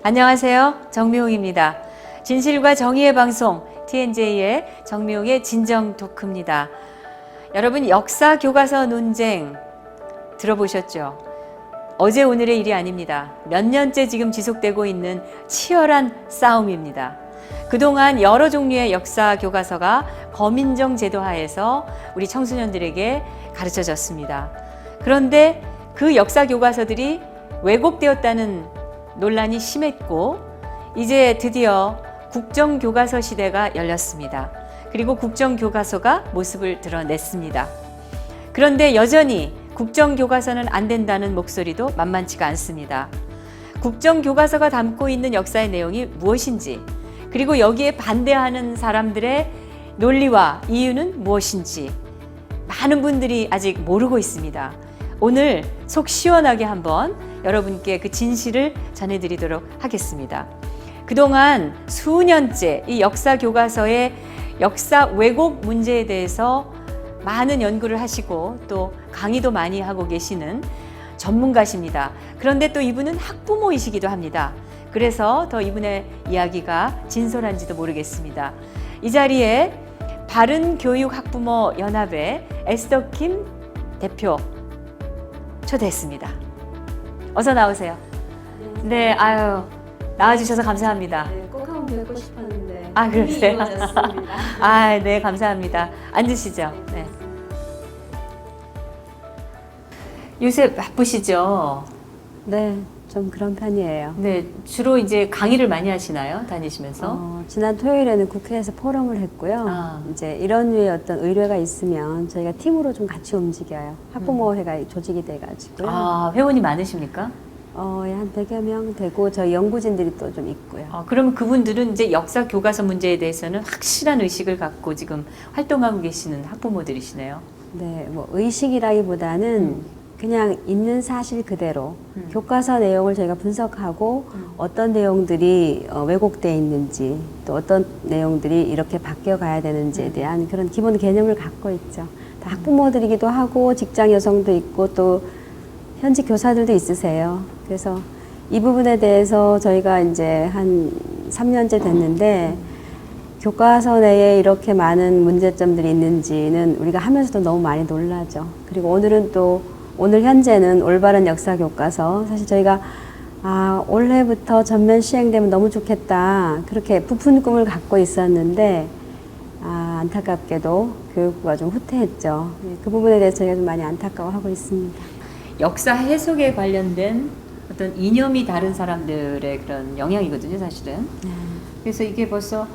안녕하세요. 정미홍입니다. 진실과 정의의 방송 TNJ의 정미홍의 진정 토크입니다. 여러분, 역사 교과서 논쟁 들어보셨죠? 어제 오늘의 일이 아닙니다. 몇 년째 지금 지속되고 있는 치열한 싸움입니다. 그동안 여러 종류의 역사 교과서가 거민정 제도 하에서 우리 청소년들에게 가르쳐졌습니다. 그런데 그 역사 교과서들이 왜곡되었다는 논란이 심했고, 이제 드디어 국정교과서 시대가 열렸습니다. 그리고 국정교과서가 모습을 드러냈습니다. 그런데 여전히 국정교과서는 안 된다는 목소리도 만만치가 않습니다. 국정교과서가 담고 있는 역사의 내용이 무엇인지, 그리고 여기에 반대하는 사람들의 논리와 이유는 무엇인지 많은 분들이 아직 모르고 있습니다. 오늘 속 시원하게 한번 여러분께 그 진실을 전해드리도록 하겠습니다. 그동안 수년째 이 역사 교과서의 역사 왜곡 문제에 대해서 많은 연구를 하시고 또 강의도 많이 하고 계시는 전문가십니다. 그런데 또 이분은 학부모이시기도 합니다. 그래서 더 이분의 이야기가 진솔한지도 모르겠습니다. 이 자리에 바른교육학부모연합의 에스더 김 대표 초대했습니다. 어서 나오세요. 네, 아유, 나와주셔서 감사합니다. 네, 꼭 한번 뵙고 싶었는데. 아, 그러세요? 이루어졌습니다. 아, 네, 감사합니다. 앉으시죠. 네. 요새 바쁘시죠? 네, 좀 그런 편이에요. 네, 주로 이제 강의를 많이 하시나요? 다니시면서? 지난 토요일에는 국회에서 포럼을 했고요. 이제 이런 류의 어떤 의뢰가 있으면 저희가 팀으로 좀 같이 움직여요. 학부모회가 조직이 돼가지고요. 아, 회원이 많으십니까? 한 100여 명 되고 저희 연구진들이 또 좀 있고요. 그러면 그분들은 이제 역사 교과서 문제에 대해서는 확실한 의식을 갖고 지금 활동하고 계시는 학부모들이시네요. 네, 뭐 의식이라기보다는 그냥 있는 사실 그대로 교과서 내용을 저희가 분석하고 어떤 내용들이 왜곡되어 있는지 또 어떤 내용들이 이렇게 바뀌어 가야 되는지에 대한 그런 기본 개념을 갖고 있죠. 다 학부모들이기도 하고 직장 여성도 있고 또 현직 교사들도 있으세요. 그래서 이 부분에 대해서 저희가 이제 한 3년째 됐는데 교과서 내에 이렇게 많은 문제점들이 있는지는 우리가 하면서도 너무 많이 놀라죠. 그리고 오늘 현재는 올바른 역사 교과서, 사실 저희가 올해부터 전면 시행되면 너무 좋겠다 그렇게 부푼 꿈을 갖고 있었는데 안타깝게도 교육부가 좀 후퇴했죠. 그 부분에 대해서 저희가 좀 많이 안타까워하고 있습니다. 역사 해석에 관련된 어떤 이념이 다른 사람들의 그런 영향이거든요, 사실은. 그래서 이게 벌써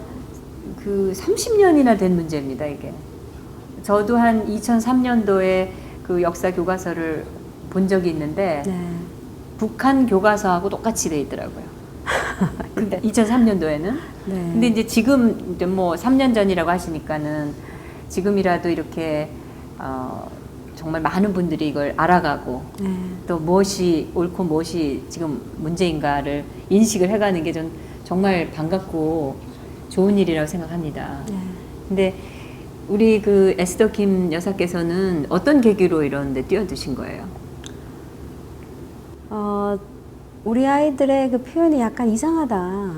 그 30년이나 된 문제입니다, 이게. 저도 한 2003년도에 그 역사 교과서를 본 적이 있는데 북한 교과서하고 똑같이 돼 있더라고요. 근데 2003년도에는. 근데 이제 지금 이제 뭐 3년 전이라고 하시니까는 지금이라도 이렇게 정말 많은 분들이 이걸 알아가고 또 무엇이 옳고 무엇이 지금 문제인가를 인식을 해가는 게 전 정말 반갑고 좋은 일이라고 생각합니다. 근데 우리 그 에스더 김 여사께서는 어떤 계기로 이런 데 뛰어드신 거예요? 우리 아이들의 그 표현이 약간 이상하다.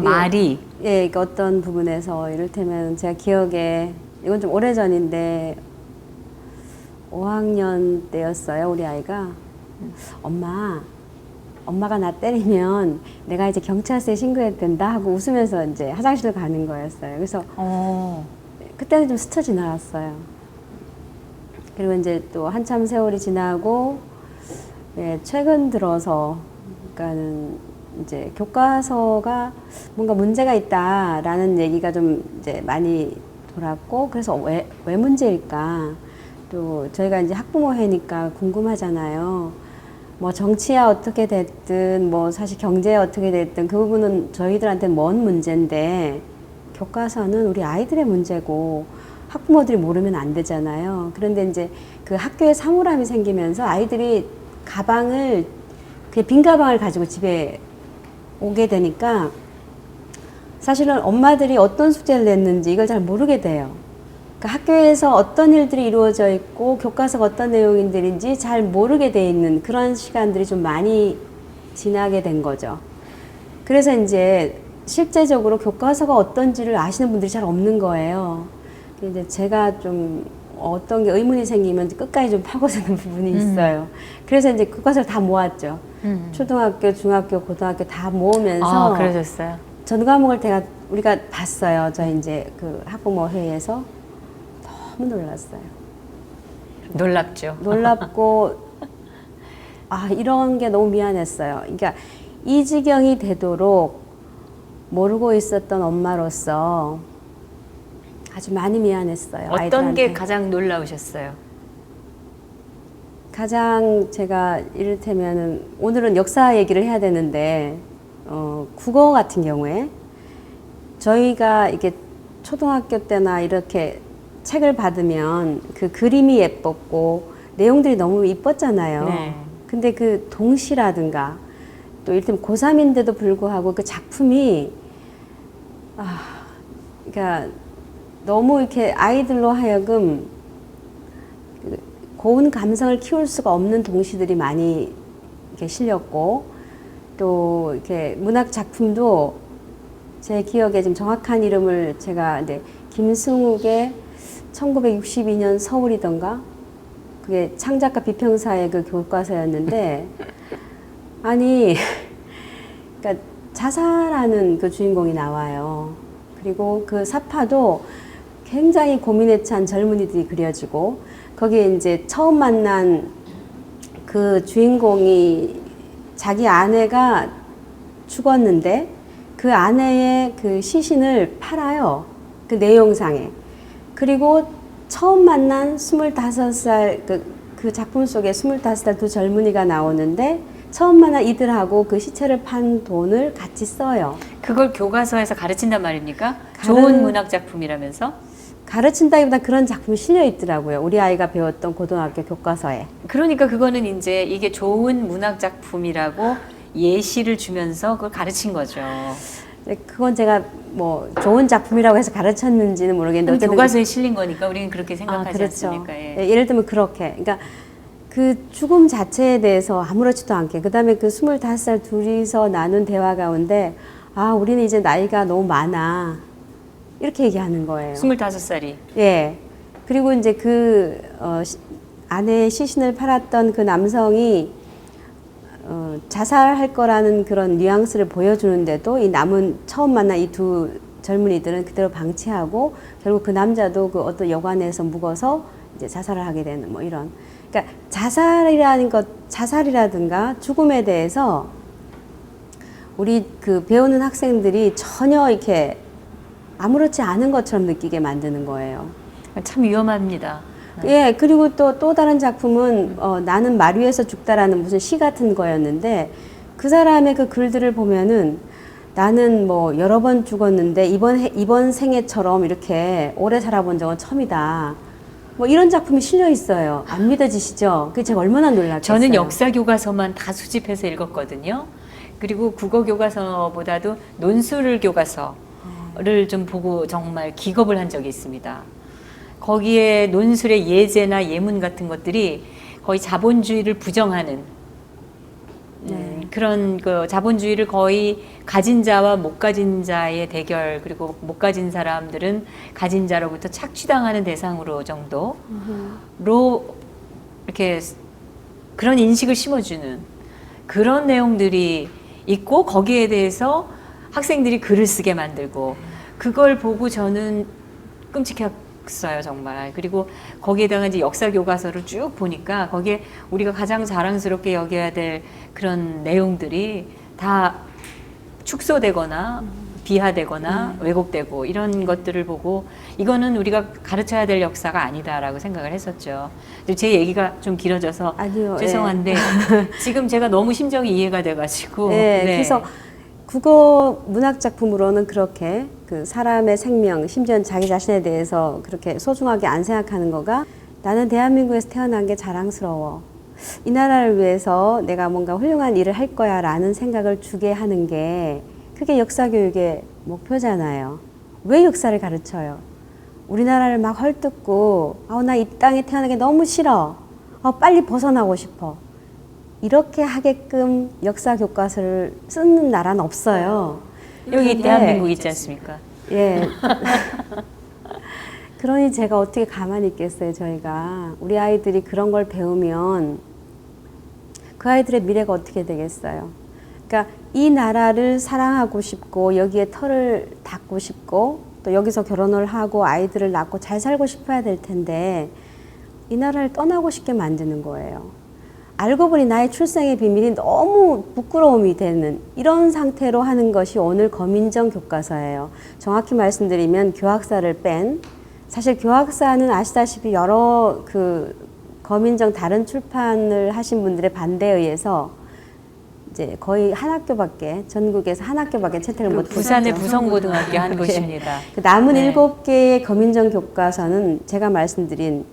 말이? 예, 어떤 부분에서 이를테면 제가 기억에 이건 좀 오래전인데 5학년 때였어요. 우리 아이가 엄마가 나 때리면 내가 이제 경찰서에 신고해야 된다 하고 웃으면서 이제 화장실을 가는 거였어요. 그래서 그때는 좀 스쳐 지나갔어요. 그리고 이제 또 한참 세월이 지나고 최근 들어서 그러니까는 이제 교과서가 뭔가 문제가 있다라는 얘기가 좀 이제 많이 돌았고, 그래서 왜 문제일까? 또 저희가 이제 학부모회니까 궁금하잖아요. 뭐 정치야 어떻게 됐든 뭐 사실 경제야 어떻게 됐든 그 부분은 저희들한테는 먼 문제인데 교과서는 우리 아이들의 문제고 학부모들이 모르면 안 되잖아요. 그런데 이제 그 학교에 사물함이 생기면서 아이들이 빈 가방을 가지고 집에 오게 되니까 사실은 엄마들이 어떤 숙제를 냈는지 이걸 잘 모르게 돼요. 그러니까 학교에서 어떤 일들이 이루어져 있고 교과서가 어떤 내용들인지 잘 모르게 돼 있는 그런 시간들이 좀 많이 지나게 된 거죠. 그래서 이제 실제적으로 교과서가 어떤지를 아시는 분들이 잘 없는 거예요. 근데 제가 좀 어떤 게 의문이 생기면 끝까지 좀 파고드는 부분이 있어요. 그래서 이제 교과서를 다 모았죠. 초등학교, 중학교, 고등학교 다 모으면서 그러셨어요. 전 과목을 우리가 봤어요. 저 이제 그 학부모 회의에서 너무 놀랐어요. 놀랍죠. 놀랍고 이런 게 너무 미안했어요. 그러니까 이 지경이 되도록 모르고 있었던 엄마로서 아주 많이 미안했어요. 어떤 아이들한테. 게 가장 놀라우셨어요? 가장 제가 이를테면은 오늘은 역사 얘기를 해야 되는데 국어 같은 경우에 저희가 이게 초등학교 때나 이렇게 책을 받으면 그 그림이 예뻤고 내용들이 너무 이뻤잖아요. 네. 근데 그 동시라든가 또 이를테면 고3인데도 불구하고 그 작품이 그러니까 너무 이렇게 아이들로 하여금 그 고운 감성을 키울 수가 없는 동시들이 많이 이렇게 실렸고 또 이렇게 문학 작품도 제 기억에 지금 정확한 이름을 제가 김승욱의 1962년 서울이던가 그게 창작가 비평사의 그 교과서였는데 아니 그러니까 자살하는 그 주인공이 나와요. 그리고 그 사파도 굉장히 고민에 찬 젊은이들이 그려지고 거기에 이제 처음 만난 그 주인공이 자기 아내가 죽었는데 그 아내의 그 시신을 팔아요. 그 내용상에. 그리고 처음 만난 25살 그 작품 속에 25살 두 젊은이가 나오는데 처음 만난 이들하고 그 시체를 판 돈을 같이 써요. 그걸 교과서에서 가르친단 말입니까? 좋은 문학 작품이라면서? 가르친다기보다 그런 작품이 실려 있더라고요. 우리 아이가 배웠던 고등학교 교과서에. 그러니까 그거는 이제 이게 좋은 문학 작품이라고 예시를 주면서 그걸 가르친 거죠. 그건 제가 뭐 좋은 작품이라고 해서 가르쳤는지는 모르겠는데 어쨌든 교과서에 실린 거니까 우리는 그렇게 생각하지 그렇죠. 않습니까? 예. 네, 예를 들면 그렇게. 그러니까 그 죽음 자체에 대해서 아무렇지도 않게 그다음에 그 25살 둘이서 나눈 대화 가운데 우리는 이제 나이가 너무 많아. 이렇게 얘기하는 거예요. 25살이. 예. 그리고 이제 아내의 시신을 팔았던 그 남성이 자살할 거라는 그런 뉘앙스를 보여주는데도 이 남은 처음 만난 이 두 젊은이들은 그대로 방치하고 결국 그 남자도 그 어떤 여관에서 묵어서 이제 자살을 하게 되는 뭐 이런. 그러니까 자살이라든가 죽음에 대해서 우리 그 배우는 학생들이 전혀 이렇게 아무렇지 않은 것처럼 느끼게 만드는 거예요. 참 위험합니다. 예, 그리고 또 다른 작품은 나는 말 위에서 죽다라는 무슨 시 같은 거였는데 그 사람의 그 글들을 보면은 나는 뭐 여러 번 죽었는데 이번 생애처럼 이렇게 오래 살아본 적은 처음이다. 뭐 이런 작품이 실려 있어요. 안 믿어지시죠? 그게 제가 얼마나 놀랐겠어요. 저는 역사 교과서만 다 수집해서 읽었거든요. 그리고 국어 교과서보다도 논술 교과서를 좀 보고 정말 기겁을 한 적이 있습니다. 거기에 논술의 예제나 예문 같은 것들이 거의 자본주의를 부정하는 그런 그 자본주의를 거의 가진 자와 못 가진 자의 대결, 그리고 못 가진 사람들은 가진 자로부터 착취당하는 대상으로 정도로 이렇게 그런 인식을 심어주는 그런 내용들이 있고 거기에 대해서 학생들이 글을 쓰게 만들고 그걸 보고 저는 끔찍했어요, 정말. 그리고 거기에다가 이제 역사 교과서를 쭉 보니까 거기에 우리가 가장 자랑스럽게 여겨야 될 그런 내용들이 다 축소되거나 비하되거나 왜곡되고 이런 것들을 보고 이거는 우리가 가르쳐야 될 역사가 아니다라고 생각을 했었죠. 제 얘기가 좀 길어져서 아니요, 죄송한데 지금 제가 너무 심정이 이해가 돼가지고 네. 그래서 국어 문학 작품으로는 그렇게 그 사람의 생명, 심지어 자기 자신에 대해서 그렇게 소중하게 안 생각하는 거가 나는 대한민국에서 태어난 게 자랑스러워. 이 나라를 위해서 내가 뭔가 훌륭한 일을 할 거야 라는 생각을 주게 하는 게 그게 역사교육의 목표잖아요. 왜 역사를 가르쳐요? 우리나라를 막 헐뜯고 나 이 땅에 태어나기 너무 싫어. 빨리 벗어나고 싶어. 이렇게 하게끔 역사 교과서를 쓰는 나라는 없어요. 여기 근데 대한민국 있지 않습니까? 예. 그러니 제가 어떻게 가만히 있겠어요, 저희가. 우리 아이들이 그런 걸 배우면 그 아이들의 미래가 어떻게 되겠어요. 그러니까 이 나라를 사랑하고 싶고 여기에 터를 닦고 싶고 또 여기서 결혼을 하고 아이들을 낳고 잘 살고 싶어야 될 텐데 이 나라를 떠나고 싶게 만드는 거예요. 알고 보니 나의 출생의 비밀이 너무 부끄러움이 되는 이런 상태로 하는 것이 오늘 거민정 교과서예요. 정확히 말씀드리면 교학사를 뺀, 사실 교학사는 아시다시피 여러 그 거민정 다른 출판을 하신 분들의 반대에 의해서 이제 거의 한 학교밖에, 전국에서 한 학교밖에 채택을 못 했죠. 부산의 부성고등학교 한 곳입니다. 그 남은 네. 7개의 거민정 교과서는 제가 말씀드린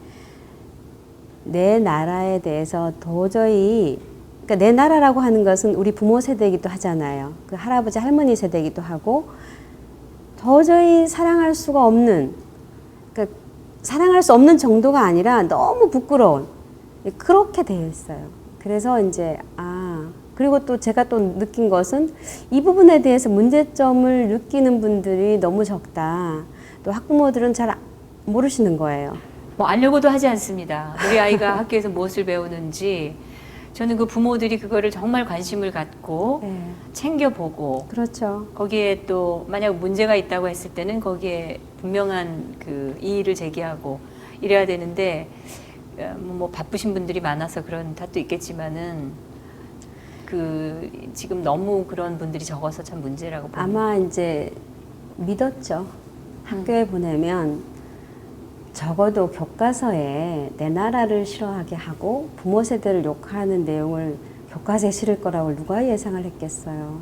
내 나라에 대해서 도저히, 그러니까 내 나라라고 하는 것은 우리 부모 세대이기도 하잖아요. 그 할아버지 할머니 세대이기도 하고 도저히 사랑할 수가 없는, 그러니까 사랑할 수 없는 정도가 아니라 너무 부끄러운, 그렇게 되어 있어요. 그래서 이제 그리고 또 제가 또 느낀 것은 이 부분에 대해서 문제점을 느끼는 분들이 너무 적다. 또 학부모들은 잘 모르시는 거예요. 뭐 알려고도 하지 않습니다. 우리 아이가 학교에서 무엇을 배우는지 저는 그 부모들이 그거를 정말 관심을 갖고 네. 챙겨보고 그렇죠. 거기에 또 만약 문제가 있다고 했을 때는 거기에 분명한 그 이의를 제기하고 이래야 되는데 뭐 바쁘신 분들이 많아서 그런 탓도 있겠지만은 그 지금 너무 그런 분들이 적어서 참 문제라고 봅니다. 아마 이제 믿었죠. 학교에 보내면 적어도 교과서에 내 나라를 싫어하게 하고 부모 세대를 욕하는 내용을 교과서에 실을 거라고 누가 예상을 했겠어요.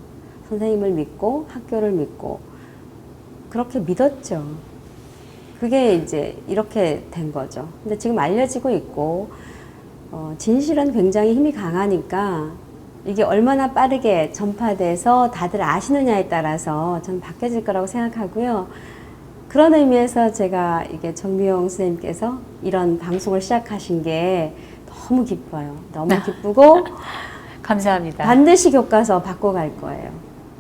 선생님을 믿고 학교를 믿고 그렇게 믿었죠. 그게 이제 이렇게 된 거죠. 근데 지금 알려지고 있고 진실은 굉장히 힘이 강하니까 이게 얼마나 빠르게 전파돼서 다들 아시느냐에 따라서 저는 바뀌어질 거라고 생각하고요. 그런 의미에서 제가 이게 정미용 선생님께서 이런 방송을 시작하신 게 너무 기뻐요. 너무 기쁘고 감사합니다. 반드시 교과서 바꿔갈 거예요.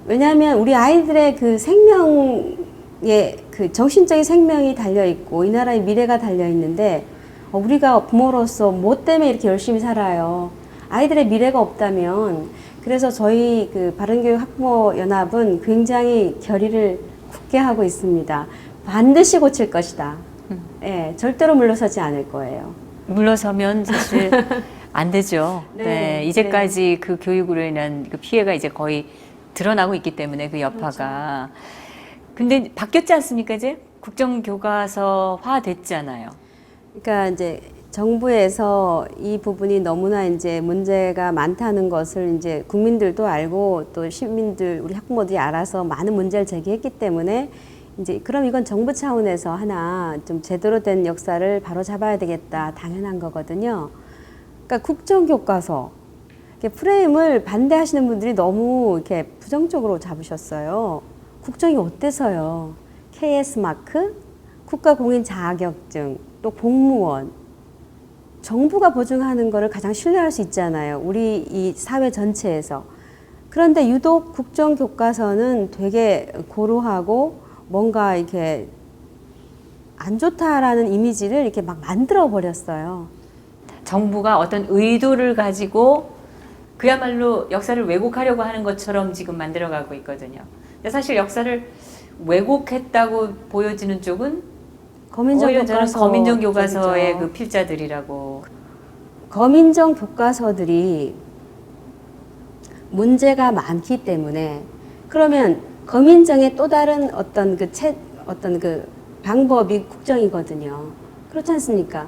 왜냐하면 우리 아이들의 그 생명에 그 정신적인 생명이 달려 있고 이 나라의 미래가 달려 있는데 우리가 부모로서 뭐 때문에 이렇게 열심히 살아요. 아이들의 미래가 없다면 그래서 저희 그 바른교육 학부모 연합은 굉장히 결의를 굳게 하고 있습니다. 반드시 고칠 것이다. 예, 절대로 물러서지 않을 거예요. 물러서면 사실 안 되죠. 네, 네, 이제까지 그 교육으로 인한 그 피해가 이제 거의 드러나고 있기 때문에 그 여파가. 근데 바뀌었지 않습니까 이제? 국정교과서화 됐잖아요. 그러니까 이제 정부에서 이 부분이 너무나 이제 문제가 많다는 것을 이제 국민들도 알고 또 시민들, 우리 학부모들이 알아서 많은 문제를 제기했기 때문에 이제 그럼 이건 정부 차원에서 하나 좀 제대로 된 역사를 바로 잡아야 되겠다. 당연한 거거든요. 그러니까 국정교과서 이렇게 프레임을 반대하시는 분들이 너무 이렇게 부정적으로 잡으셨어요. 국정이 어때서요? KS 마크, 국가공인 자격증, 또 공무원. 정부가 보증하는 거를 가장 신뢰할 수 있잖아요. 우리 이 사회 전체에서. 그런데 유독 국정교과서는 되게 고루하고 뭔가 이렇게 안 좋다라는 이미지를 이렇게 막 만들어 버렸어요. 정부가 어떤 의도를 가지고 그야말로 역사를 왜곡하려고 하는 것처럼 지금 만들어가고 있거든요. 근데 사실 역사를 왜곡했다고 보여지는 쪽은 오히려 저는 거민정 교과서의 쪽이죠. 그 필자들이라고. 거민정 교과서들이 문제가 많기 때문에 그러면 거민정의 또 다른 어떤 그 방법이 국정이거든요. 그렇지 않습니까?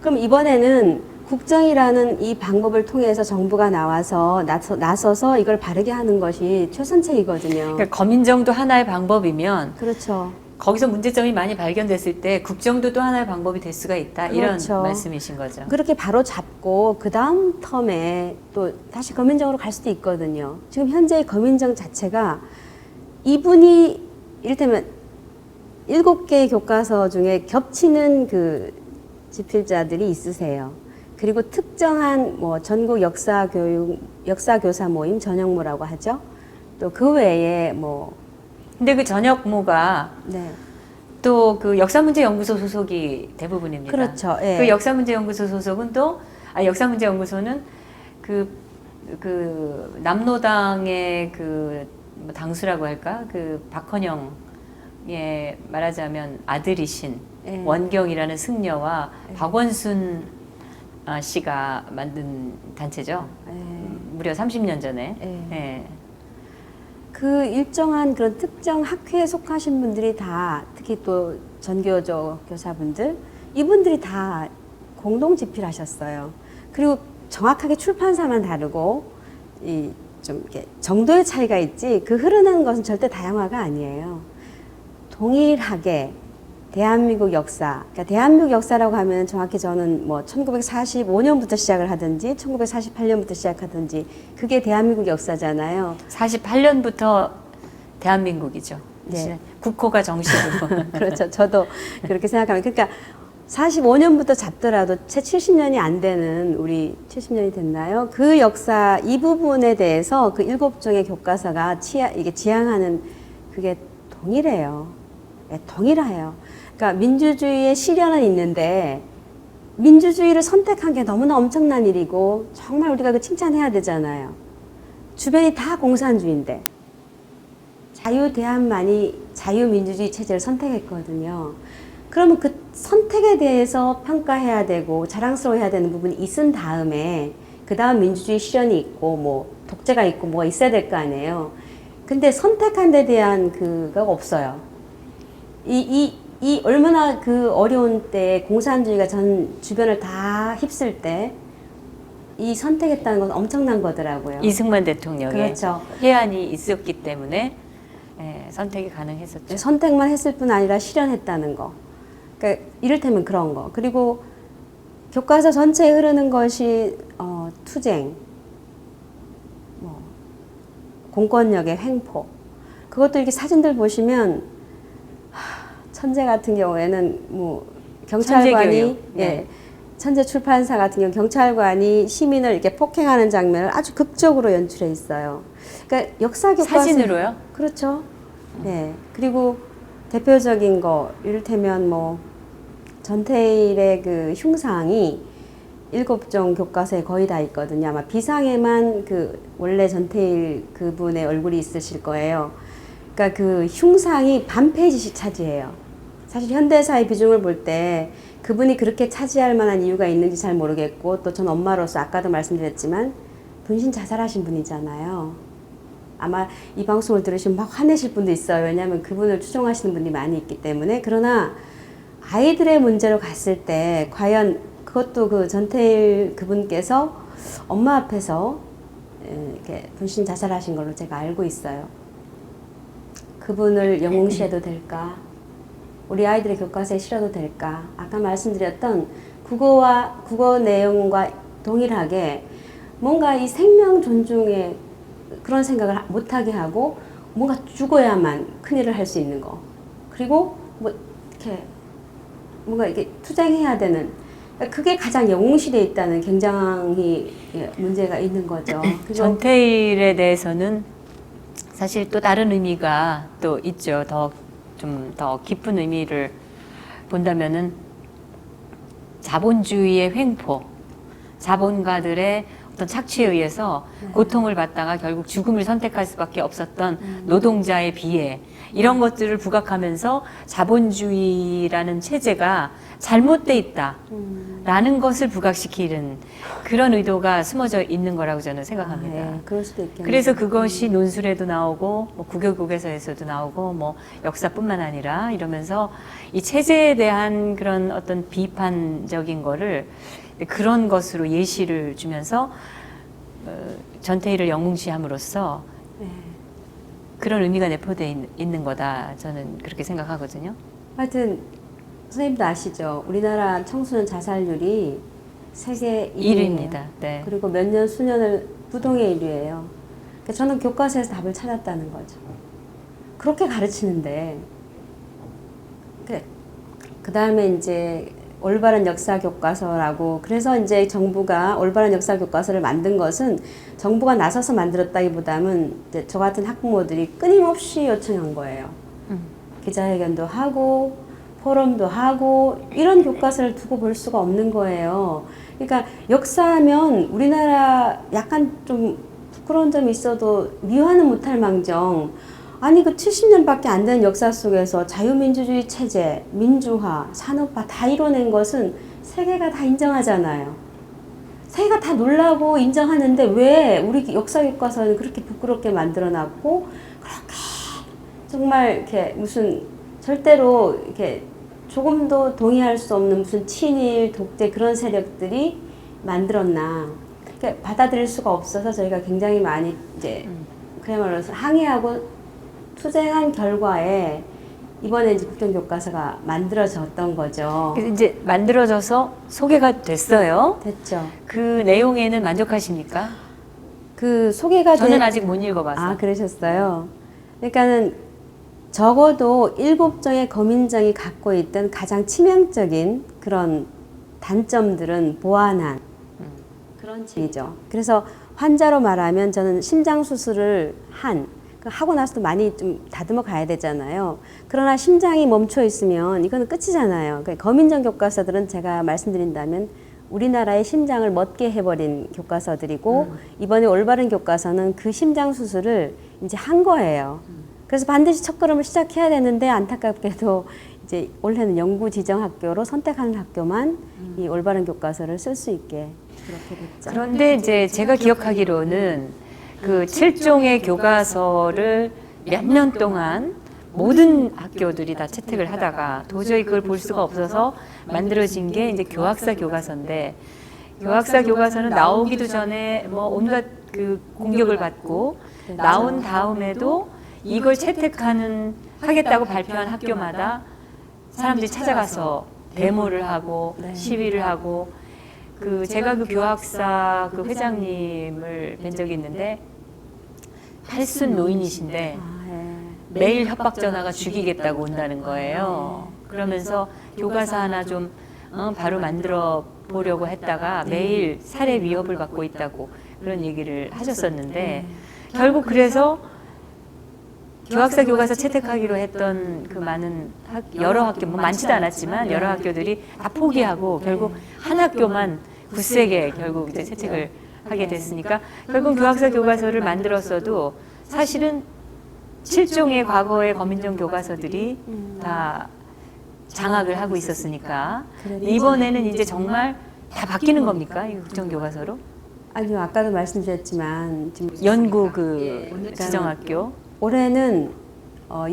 그럼 이번에는 국정이라는 이 방법을 통해서 정부가 나와서 나서서 이걸 바르게 하는 것이 최선책이거든요. 그러니까 거민정도 하나의 방법이면 그렇죠. 거기서 문제점이 많이 발견됐을 때 국정도 또 하나의 방법이 될 수가 있다. 그렇죠. 이런 말씀이신 거죠. 그렇게 바로 잡고 그 다음 텀에 또 다시 거민정으로 갈 수도 있거든요. 지금 현재의 거민정 자체가 이분이 이를테면 7개의 교과서 중에 겹치는 그 집필자들이 있으세요. 그리고 특정한 뭐 전국 역사교사 모임 전역모라고 하죠. 또 그 외에 뭐 근데 그 전역모가 네. 또 그 역사문제연구소 소속이 대부분입니다. 그렇죠. 예. 그 역사문제연구소 소속은 또 역사문제연구소는 그 남로당의 뭐 당수라고 할까? 그 박헌영의 말하자면 아들이신 예. 원경이라는 승려와 박원순 씨가 만든 단체죠. 예. 무려 30년 전에. 예. 예. 그 일정한 그런 특정 학회에 속하신 분들이 다 특히 또 전교조 교사분들 이분들이 다 공동 집필하셨어요. 그리고 정확하게 출판사만 다르고 이 좀 이렇게 정도의 차이가 있지 그 흐르는 것은 절대 다양화가 아니에요. 동일하게 대한민국 역사, 그러니까 대한민국 역사라고 하면 정확히 저는 뭐 1945년부터 시작을 하든지 1948년부터 시작하든지 그게 대한민국 역사잖아요. 48년부터 대한민국이죠. 네. 국호가 정식으로. 그렇죠. 저도 그렇게 생각합니다. 그러니까 45년부터 잡더라도 채 70년이 안 되는 우리 70년이 됐나요? 그 역사 이 부분에 대해서 그 7종의 교과서가 이게 지향하는 그게 동일해요. 네, 동일해요. 그러니까 민주주의의 시련은 있는데 민주주의를 선택한 게 너무나 엄청난 일이고 정말 우리가 그 칭찬해야 되잖아요. 주변이 다 공산주의인데 자유대한만이 자유민주주의 체제를 선택했거든요. 그러면 그 선택에 대해서 평가해야 되고 자랑스러워해야 되는 부분이 있은 다음에 그 다음 민주주의 실현이 있고 뭐 독재가 있고 뭐가 있어야 될 거 아니에요. 근데 선택한 데 대한 그가 없어요. 이 얼마나 그 어려운 때 공산주의가 전 주변을 다 휩쓸 때 이 선택했다는 건 엄청난 거더라고요. 이승만 대통령의 그렇죠. 해안이 있었기 때문에 선택이 가능했었죠. 선택만 했을 뿐 아니라 실현했다는 거. 그러니까 이를테면 그런 거. 그리고 교과서 전체에 흐르는 것이 투쟁, 뭐 공권력의 횡포. 그것도 이렇게 사진들 보시면 천재 같은 경우에는 뭐 경찰관이 네. 천재 출판사 같은 경우 경찰관이 시민을 이렇게 폭행하는 장면을 아주 극적으로 연출해 있어요. 그러니까 역사 교과서 사진으로요? 그렇죠. 네. 그리고 대표적인 거 이를테면 뭐 전태일의 그 흉상이 7종 교과서에 거의 다 있거든요. 아마 비상에만 그 원래 전태일 그분의 얼굴이 있으실 거예요. 그러니까 그 흉상이 반 페이지씩 차지해요. 사실 현대사의 비중을 볼 때 그분이 그렇게 차지할 만한 이유가 있는지 잘 모르겠고 또 전 엄마로서 아까도 말씀드렸지만 분신 자살하신 분이잖아요. 아마 이 방송을 들으시면 막 화내실 분도 있어요. 왜냐하면 그분을 추종하시는 분이 많이 있기 때문에. 그러나 아이들의 문제로 갔을 때 과연 그것도 그 전태일 그분께서 엄마 앞에서 이렇게 분신 자살하신 걸로 제가 알고 있어요. 그분을 영웅시해도 될까? 우리 아이들의 교과서에 실어도 될까? 아까 말씀드렸던 국어 내용과 동일하게 뭔가 이 생명 존중에 그런 생각을 못하게 하고 뭔가 죽어야만 큰일을 할 수 있는 거. 그리고 뭐 이렇게 뭔가 이렇게 투쟁해야 되는 그게 가장 영웅시대에 있다는 굉장히 문제가 있는 거죠. 전태일에 대해서는 사실 또 다른 의미가 또 있죠. 좀 더 깊은 의미를 본다면은 자본주의의 횡포, 자본가들의 어떤 착취에 의해서 고통을 받다가 결국 죽음을 선택할 수밖에 없었던 노동자의 비애, 이런 것들을 부각하면서 자본주의라는 체제가 잘못돼 있다라는 것을 부각시키는 그런 의도가 숨어져 있는 거라고 저는 생각합니다. 네, 그럴 수도 있겠네요. 그래서 그것이 논술에도 나오고 뭐 국어국에서에서도 나오고 뭐 역사뿐만 아니라 이러면서 이 체제에 대한 그런 어떤 비판적인 거를 그런 것으로 예시를 주면서 전태일을 영웅시함으로써 네. 그런 의미가 내포되어 있는 거다. 저는 그렇게 생각하거든요. 하여튼 선생님도 아시죠? 우리나라 청소년 자살률이 세계 1위입니다. 네. 그리고 몇 년 수년을 부동의 1위예요. 그러니까 저는 교과서에서 답을 찾았다는 거죠. 그렇게 가르치는데 그 다음에 이제 올바른 역사 교과서라고. 그래서 이제 정부가 올바른 역사 교과서를 만든 것은 정부가 나서서 만들었다기보다는 이제 저 같은 학부모들이 끊임없이 요청한 거예요. 기자회견도 하고 포럼도 하고 이런 교과서를 두고 볼 수가 없는 거예요. 그러니까 역사하면 우리나라 약간 좀 부끄러운 점이 있어도 미화는 못할 망정, 아니 그 70년밖에 안 되는 역사 속에서 자유민주주의 체제, 민주화, 산업화 다 이뤄낸 것은 세계가 다 인정하잖아요. 세계가 다 놀라고 인정하는데 왜 우리 역사 교과서는 그렇게 부끄럽게 만들어놨고 그렇게 정말 이렇게 무슨 절대로 이렇게 조금도 동의할 수 없는 무슨 친일, 독재 그런 세력들이 만들었나. 그러니까 받아들일 수가 없어서 저희가 굉장히 많이 이제 그야말로 항의하고 투쟁한 결과에 이번에 이제 국정교과서가 만들어졌던 거죠. 그래서 이제 만들어져서 소개가 됐어요. 됐죠. 그 내용에는 만족하십니까? 그 소개가 저는 아직 못 읽어봐서. 아, 그러셨어요. 그러니까는 적어도 7종의 검인정이 갖고 있던 가장 치명적인 그런 단점들은 보완한 그런 책이죠. 그래서 환자로 말하면 저는 심장 수술을 하고 나서도 많이 좀 다듬어 가야 되잖아요. 그러나 심장이 멈춰 있으면 이거는 끝이잖아요. 그러니까 검인정 교과서들은 제가 말씀드린다면 우리나라의 심장을 멎게 해버린 교과서들이고 이번에 올바른 교과서는 그 심장 수술을 이제 한 거예요. 그래서 반드시 첫걸음을 시작해야 되는데 안타깝게도 이제 올해는 연구 지정 학교로 선택하는 학교만 이 올바른 교과서를 쓸 수 있게 그렇게 됐죠. 그런데 이제 제가 기억하기로는 그 7종의 교과서를 몇 년 동안 모든 학교들이 다 채택을 하다가 도저히 그걸 볼 수가 없어서 만들어진 게 이제 교학사 교과서인데, 교학사 교과서는 나오기도 전에 뭐 온갖 그 공격을 받고 나온 다음에도 이걸 하겠다고 발표한 학교마다 사람들이 찾아가서 데모를 하고 시위를 하고, 그 제가 그 교학사 그 회장님을 뵌 적이 있는데 팔순 노인이신데 매일 협박 전화가 죽이겠다고 온다는 거예요. 그러면서 교과서 하나 좀 바로 만들어 보려고 했다가 매일 살해 위협을 받고 있다고 그런 얘기를 하셨었는데, 결국 그래서 교학사 교과서 채택하기로 했던 그 많은 여러 학교, 뭐 많지도 않았지만 여러 학교들이 다 포기하고 결국 한 학교만 굳세게 결국 이제 채택을 하게 됐으니까, 결국 교학사 교과서를 만들었어도 사실은 7종의 과거의 검인정 교과서들이 다 장악을 하고 있었으니까 이번에는 이제 정말 다 바뀌는 겁니까? 이 국정교과서로? 아니요, 아까도 말씀드렸지만 지금 연구 그 지정학교 올해는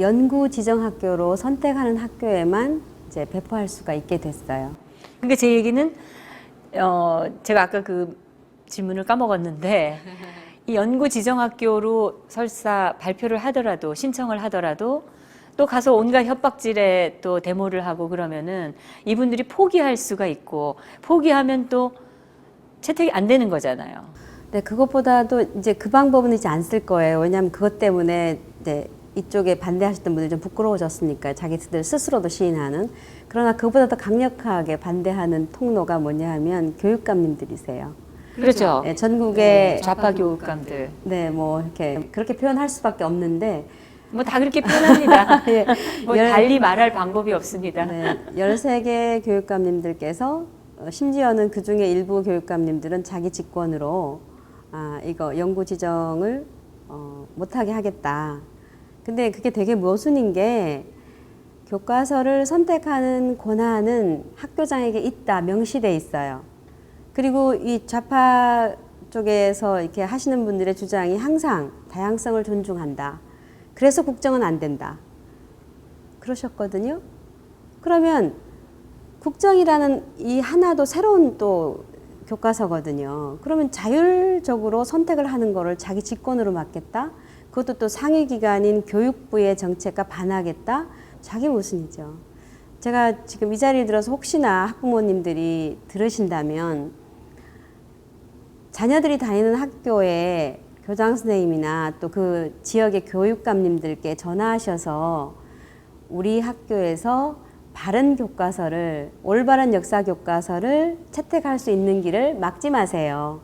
연구 지정학교로 선택하는 학교에만 이제 배포할 수가 있게 됐어요. 그러니까 제 얘기는 제가 아까 그 질문을 까먹었는데 이 연구 지정학교로 설사 발표를 하더라도 신청을 하더라도 또 가서 온갖 협박질에 또 데모를 하고 그러면은 이분들이 포기할 수가 있고, 포기하면 또 채택이 안 되는 거잖아요. 네, 그것보다도 이제 그 방법은 이제 안 쓸 거예요. 왜냐하면 그것 때문에 이제 이쪽에 반대하셨던 분들이 좀 부끄러워졌으니까 자기들 스스로도 시인하는. 그러나 그보다 더 강력하게 반대하는 통로가 뭐냐 하면 교육감님들이세요. 그렇죠. 네, 전국의 좌파 교육감들. 네, 뭐 이렇게 그렇게 표현할 수밖에 없는데 뭐 다 그렇게 표현합니다. 예, 뭐 달리 말할 방법이 없습니다. 네, 13개 교육감님들께서 심지어는 그 중에 일부 교육감님들은 자기 직권으로 이거 연구 지정을 못하게 하겠다. 근데 그게 되게 모순인 게 교과서를 선택하는 권한은 학교장에게 있다, 명시돼 있어요. 그리고 이 좌파 쪽에서 이렇게 하시는 분들의 주장이 항상 다양성을 존중한다. 그래서 국정은 안 된다. 그러셨거든요. 그러면 국정이라는 이 하나도 새로운 또 교과서거든요. 그러면 자율적으로 선택을 하는 거를 자기 직권으로 맡겠다. 그것도 또 상위 기관인 교육부의 정책과 반하겠다. 자기 모순이죠. 제가 지금 이 자리에 들어서 혹시나 학부모님들이 들으신다면 자녀들이 다니는 학교에 교장 선생님이나 또 그 지역의 교육감님들께 전화하셔서 우리 학교에서 바른 교과서를, 올바른 역사 교과서를 채택할 수 있는 길을 막지 마세요.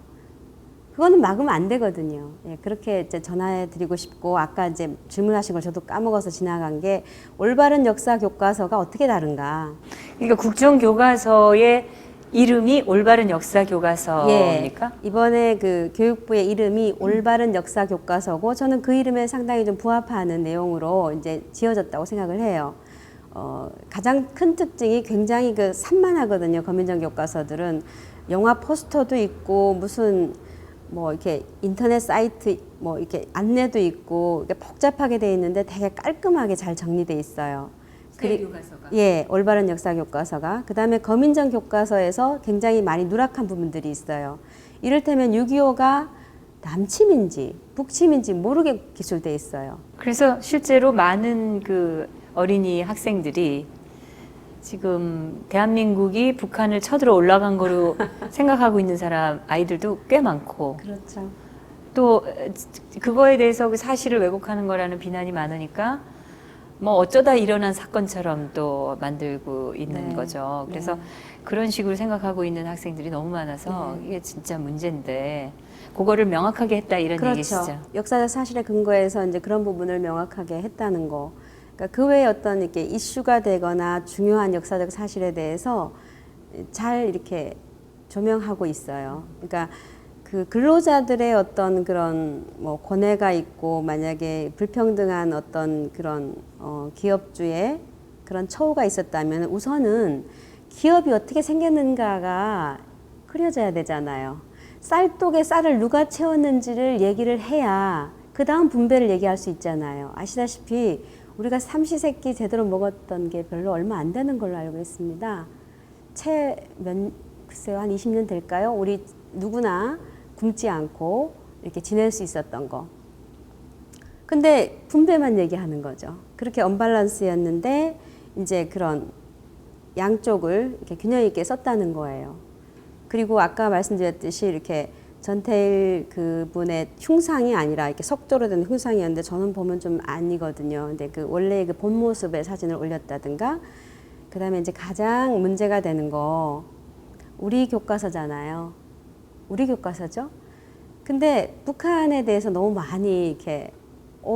그거는 막으면 안 되거든요. 예, 그렇게 이제 전화해 드리고 싶고, 아까 이제 질문하신 걸 저도 까먹어서 지나간 게, 올바른 역사 교과서가 어떻게 다른가. 그러니까 국정교과서의 이름이 올바른 역사 교과서입니까? 예, 이번에 그 교육부의 이름이 올바른 역사 교과서고, 저는 그 이름에 상당히 좀 부합하는 내용으로 이제 지어졌다고 생각을 해요. 가장 큰 특징이 굉장히 그 산만하거든요. 검인정 교과서들은 영화 포스터도 있고 무슨 뭐 이렇게 인터넷 사이트 뭐 이렇게 안내도 있고 이렇게 복잡하게 돼 있는데 되게 깔끔하게 잘 정리돼 있어요. 교과서가. 예, 올바른 역사 교과서가. 그다음에 검인정 교과서에서 굉장히 많이 누락한 부분들이 있어요. 이를테면 6.25가 남침인지 북침인지 모르게 기술돼 있어요. 그래서 실제로 많은 그 어린이 학생들이 지금 대한민국이 북한을 쳐들어 올라간 거로 생각하고 있는 사람 아이들도 꽤 많고, 그렇죠. 또 그거에 대해서 그 사실을 왜곡하는 거라는 비난이 많으니까 뭐 어쩌다 일어난 사건처럼 또 만들고 있는 네. 거죠. 그래서 네. 그런 식으로 생각하고 있는 학생들이 너무 많아서 네. 이게 진짜 문제인데 그거를 명확하게 했다 이런 그렇죠. 얘기시죠. 역사적 사실에 근거해서 이제 그런 부분을 명확하게 했다는 거. 그러니까 그 외에 어떤 이렇게 이슈가 되거나 중요한 역사적 사실에 대해서 잘 이렇게 조명하고 있어요. 그러니까 그 근로자들의 어떤 그런 뭐 고뇌가 있고, 만약에 불평등한 어떤 그런 기업주의 그런 처우가 있었다면 우선은 기업이 어떻게 생겼는가가 그려져야 되잖아요. 쌀독에 쌀을 누가 채웠는지를 얘기를 해야 그 다음 분배를 얘기할 수 있잖아요. 아시다시피 우리가 삼시세끼 제대로 먹었던 게 별로 얼마 안 되는 걸로 알고 있습니다. 글쎄요, 한 20년 될까요? 우리 누구나 굶지 않고 이렇게 지낼 수 있었던 거. 근데 분배만 얘기하는 거죠. 그렇게 언밸런스였는데 이제 그런 양쪽을 이렇게 균형 있게 썼다는 거예요. 그리고 아까 말씀드렸듯이 이렇게 전태일 그분의 흉상이 아니라 이렇게 석조로 된 흉상이었는데 저는 보면 좀 아니거든요. 근데 그 원래 그 본 모습의 사진을 올렸다든가, 그 다음에 이제 가장 문제가 되는 거, 우리 교과서잖아요. 우리 교과서죠. 근데 북한에 대해서 너무 많이 이렇게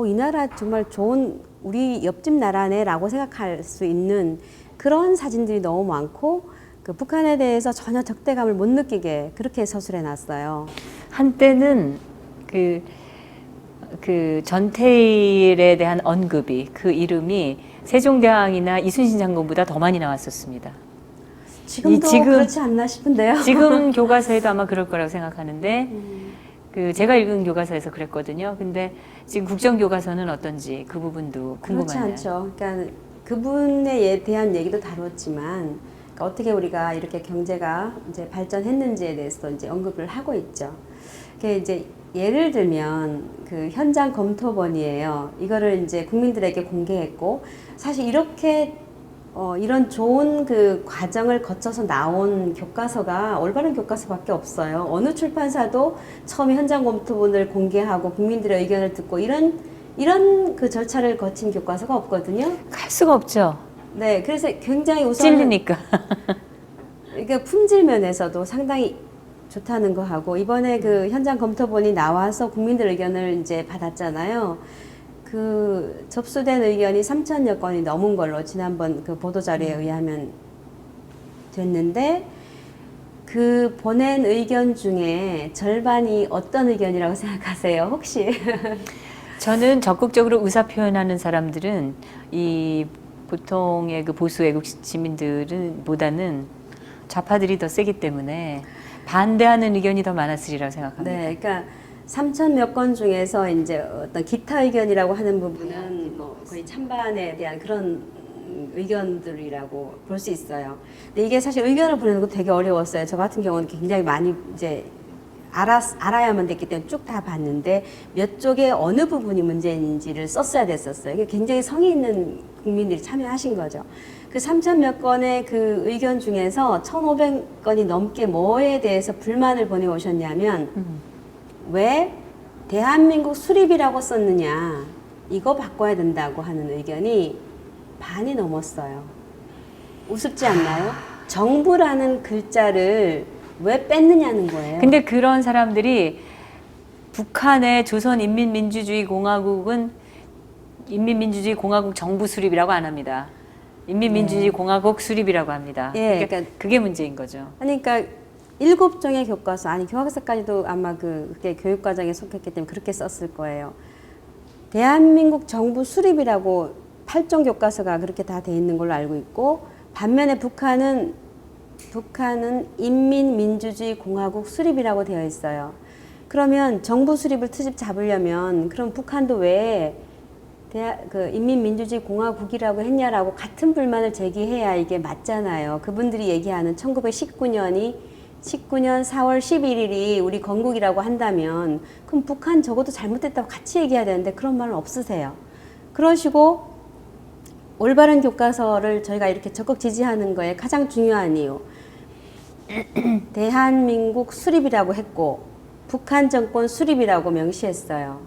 이 나라 정말 좋은 우리 옆집 나라네라고 생각할 수 있는 그런 사진들이 너무 많고, 그 북한에 대해서 전혀 적대감을 못 느끼게 그렇게 서술해 놨어요. 한때는 그 전태일에 대한 언급이, 그 이름이 세종대왕이나 이순신 장군보다 더 많이 나왔었습니다. 지금도 지금, 그렇지 않나 싶은데요. 지금 교과서에도 아마 그럴 거라고 생각하는데 그 제가 읽은 교과서에서 그랬거든요. 근데 지금 국정교과서는 어떤지 그 부분도 그렇지 궁금하네요. 않죠. 그러니까 그분에 대한 얘기도 다뤘지만, 그러니까 어떻게 우리가 이렇게 경제가 이제 발전했는지에 대해서 이제 언급을 하고 있죠. 그게 이제 예를 들면 그 현장 검토본이에요. 이거를 이제 국민들에게 공개했고, 사실 이렇게 이런 좋은 그 과정을 거쳐서 나온 교과서가 올바른 교과서밖에 없어요. 어느 출판사도 처음에 현장 검토본을 공개하고 국민들의 의견을 듣고 이런 그 절차를 거친 교과서가 없거든요. 갈 수가 없죠. 네, 그래서 굉장히 우선 찔리니까. 이게 품질 면에서도 상당히 좋다는 거 하고, 이번에 그 현장 검토본이 나와서 국민들 의견을 이제 받았잖아요. 그 접수된 의견이 3,000여 건이 넘은 걸로 지난번 그 보도자료에 의하면 됐는데, 그 보낸 의견 중에 절반이 어떤 의견이라고 생각하세요? 혹시? 저는 적극적으로 의사 표현하는 사람들은 이 보통의 그 보수 애국 시민들은 보다는 좌파들이 더 세기 때문에 반대하는 의견이 더 많았으리라고 생각합니다. 네, 그러니까 3,000 몇 건 중에서 이제 어떤 기타 의견이라고 하는 부분은 뭐 거의 찬반에 대한 그런 의견들이라고 볼 수 있어요. 근데 이게 사실 의견을 보내는 것도 되게 어려웠어요. 저 같은 경우는 굉장히 많이 이제 알아야만 됐기 때문에 쭉 다 봤는데 몇 쪽에 어느 부분이 문제인지를 썼어야 됐었어요. 이게 굉장히 성의 있는 국민들이 참여하신 거죠. 그 3,000 몇 건의 그 의견 중에서 1,500건이 넘게 뭐에 대해서 불만을 보내오셨냐면, 왜 대한민국 수립이라고 썼느냐, 이거 바꿔야 된다고 하는 의견이 반이 넘었어요. 우습지 않나요? 정부라는 글자를 왜 뺐느냐는 거예요. 근데 그런 사람들이 북한의 조선인민민주주의공화국은 인민민주주의공화국 정부 수립이라고 안 합니다. 인민민주주의공화국 수립이라고 합니다. 예, 그러니까 그게 문제인 거죠. 그러니까 7종의 교과서, 아니 교과서까지도 아마 그게 교육과정에 속했기 때문에 그렇게 썼을 거예요. 대한민국 정부 수립이라고 8종 교과서가 그렇게 다 돼 있는 걸로 알고 있고, 반면에 북한은 인민민주주의공화국 수립이라고 되어 있어요. 그러면 정부 수립을 트집 잡으려면 그럼 북한도 왜 인민민주주의공화국이라고 했냐라고 같은 불만을 제기해야 이게 맞잖아요. 그분들이 얘기하는 1919년 4월 11일이 우리 건국이라고 한다면 그럼 북한 적어도 잘못됐다고 같이 얘기해야 되는데 그런 말은 없으세요. 그러시고 올바른 교과서를 저희가 이렇게 적극 지지하는 거에 가장 중요한 이유, 대한민국 수립이라고 했고 북한 정권 수립이라고 명시했어요.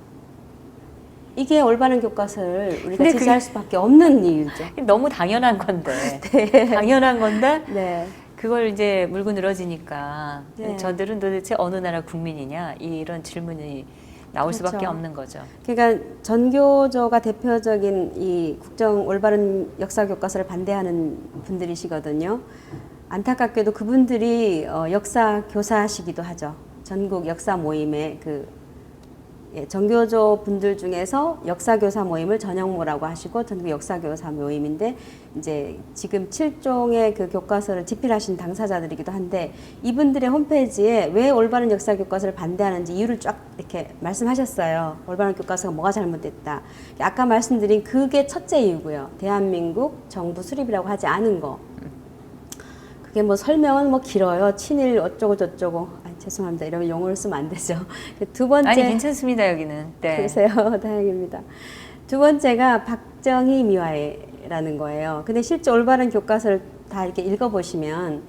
이게 올바른 교과서를 우리가 지지할 수밖에 없는 이유죠. 너무 당연한 건데. 네. 당연한 건데 네. 그걸 이제 물고 늘어지니까 네. 저들은 도대체 어느 나라 국민이냐 이런 질문이 나올 그렇죠. 수밖에 없는 거죠. 그러니까 전교조가 대표적인 이 국정 올바른 역사 교과서를 반대하는 분들이시거든요. 안타깝게도 그분들이 역사 교사시기도 하죠. 전국 역사 모임의 전교조 분들 중에서 역사교사 모임을 전형모라고 하시고 전국 역사교사 모임인데 이제 지금 7종의 그 교과서를 집필하신 당사자들이기도 한데 이분들의 홈페이지에 왜 올바른 역사 교과서를 반대하는지 이유를 쫙 이렇게 말씀하셨어요. 올바른 교과서가 뭐가 잘못됐다. 아까 말씀드린 그게 첫째 이유고요. 대한민국 정부 수립이라고 하지 않은 거. 그게 뭐 설명은 뭐 길어요. 친일 어쩌고 저쩌고. 죄송합니다. 이런 용어를 쓰면 안 되죠. 두 번째. 아니 괜찮습니다 여기는. 네. 그러세요. 다행입니다. 두 번째가 박정희 미화라는 거예요. 근데 실제 올바른 교과서를 다 이렇게 읽어보시면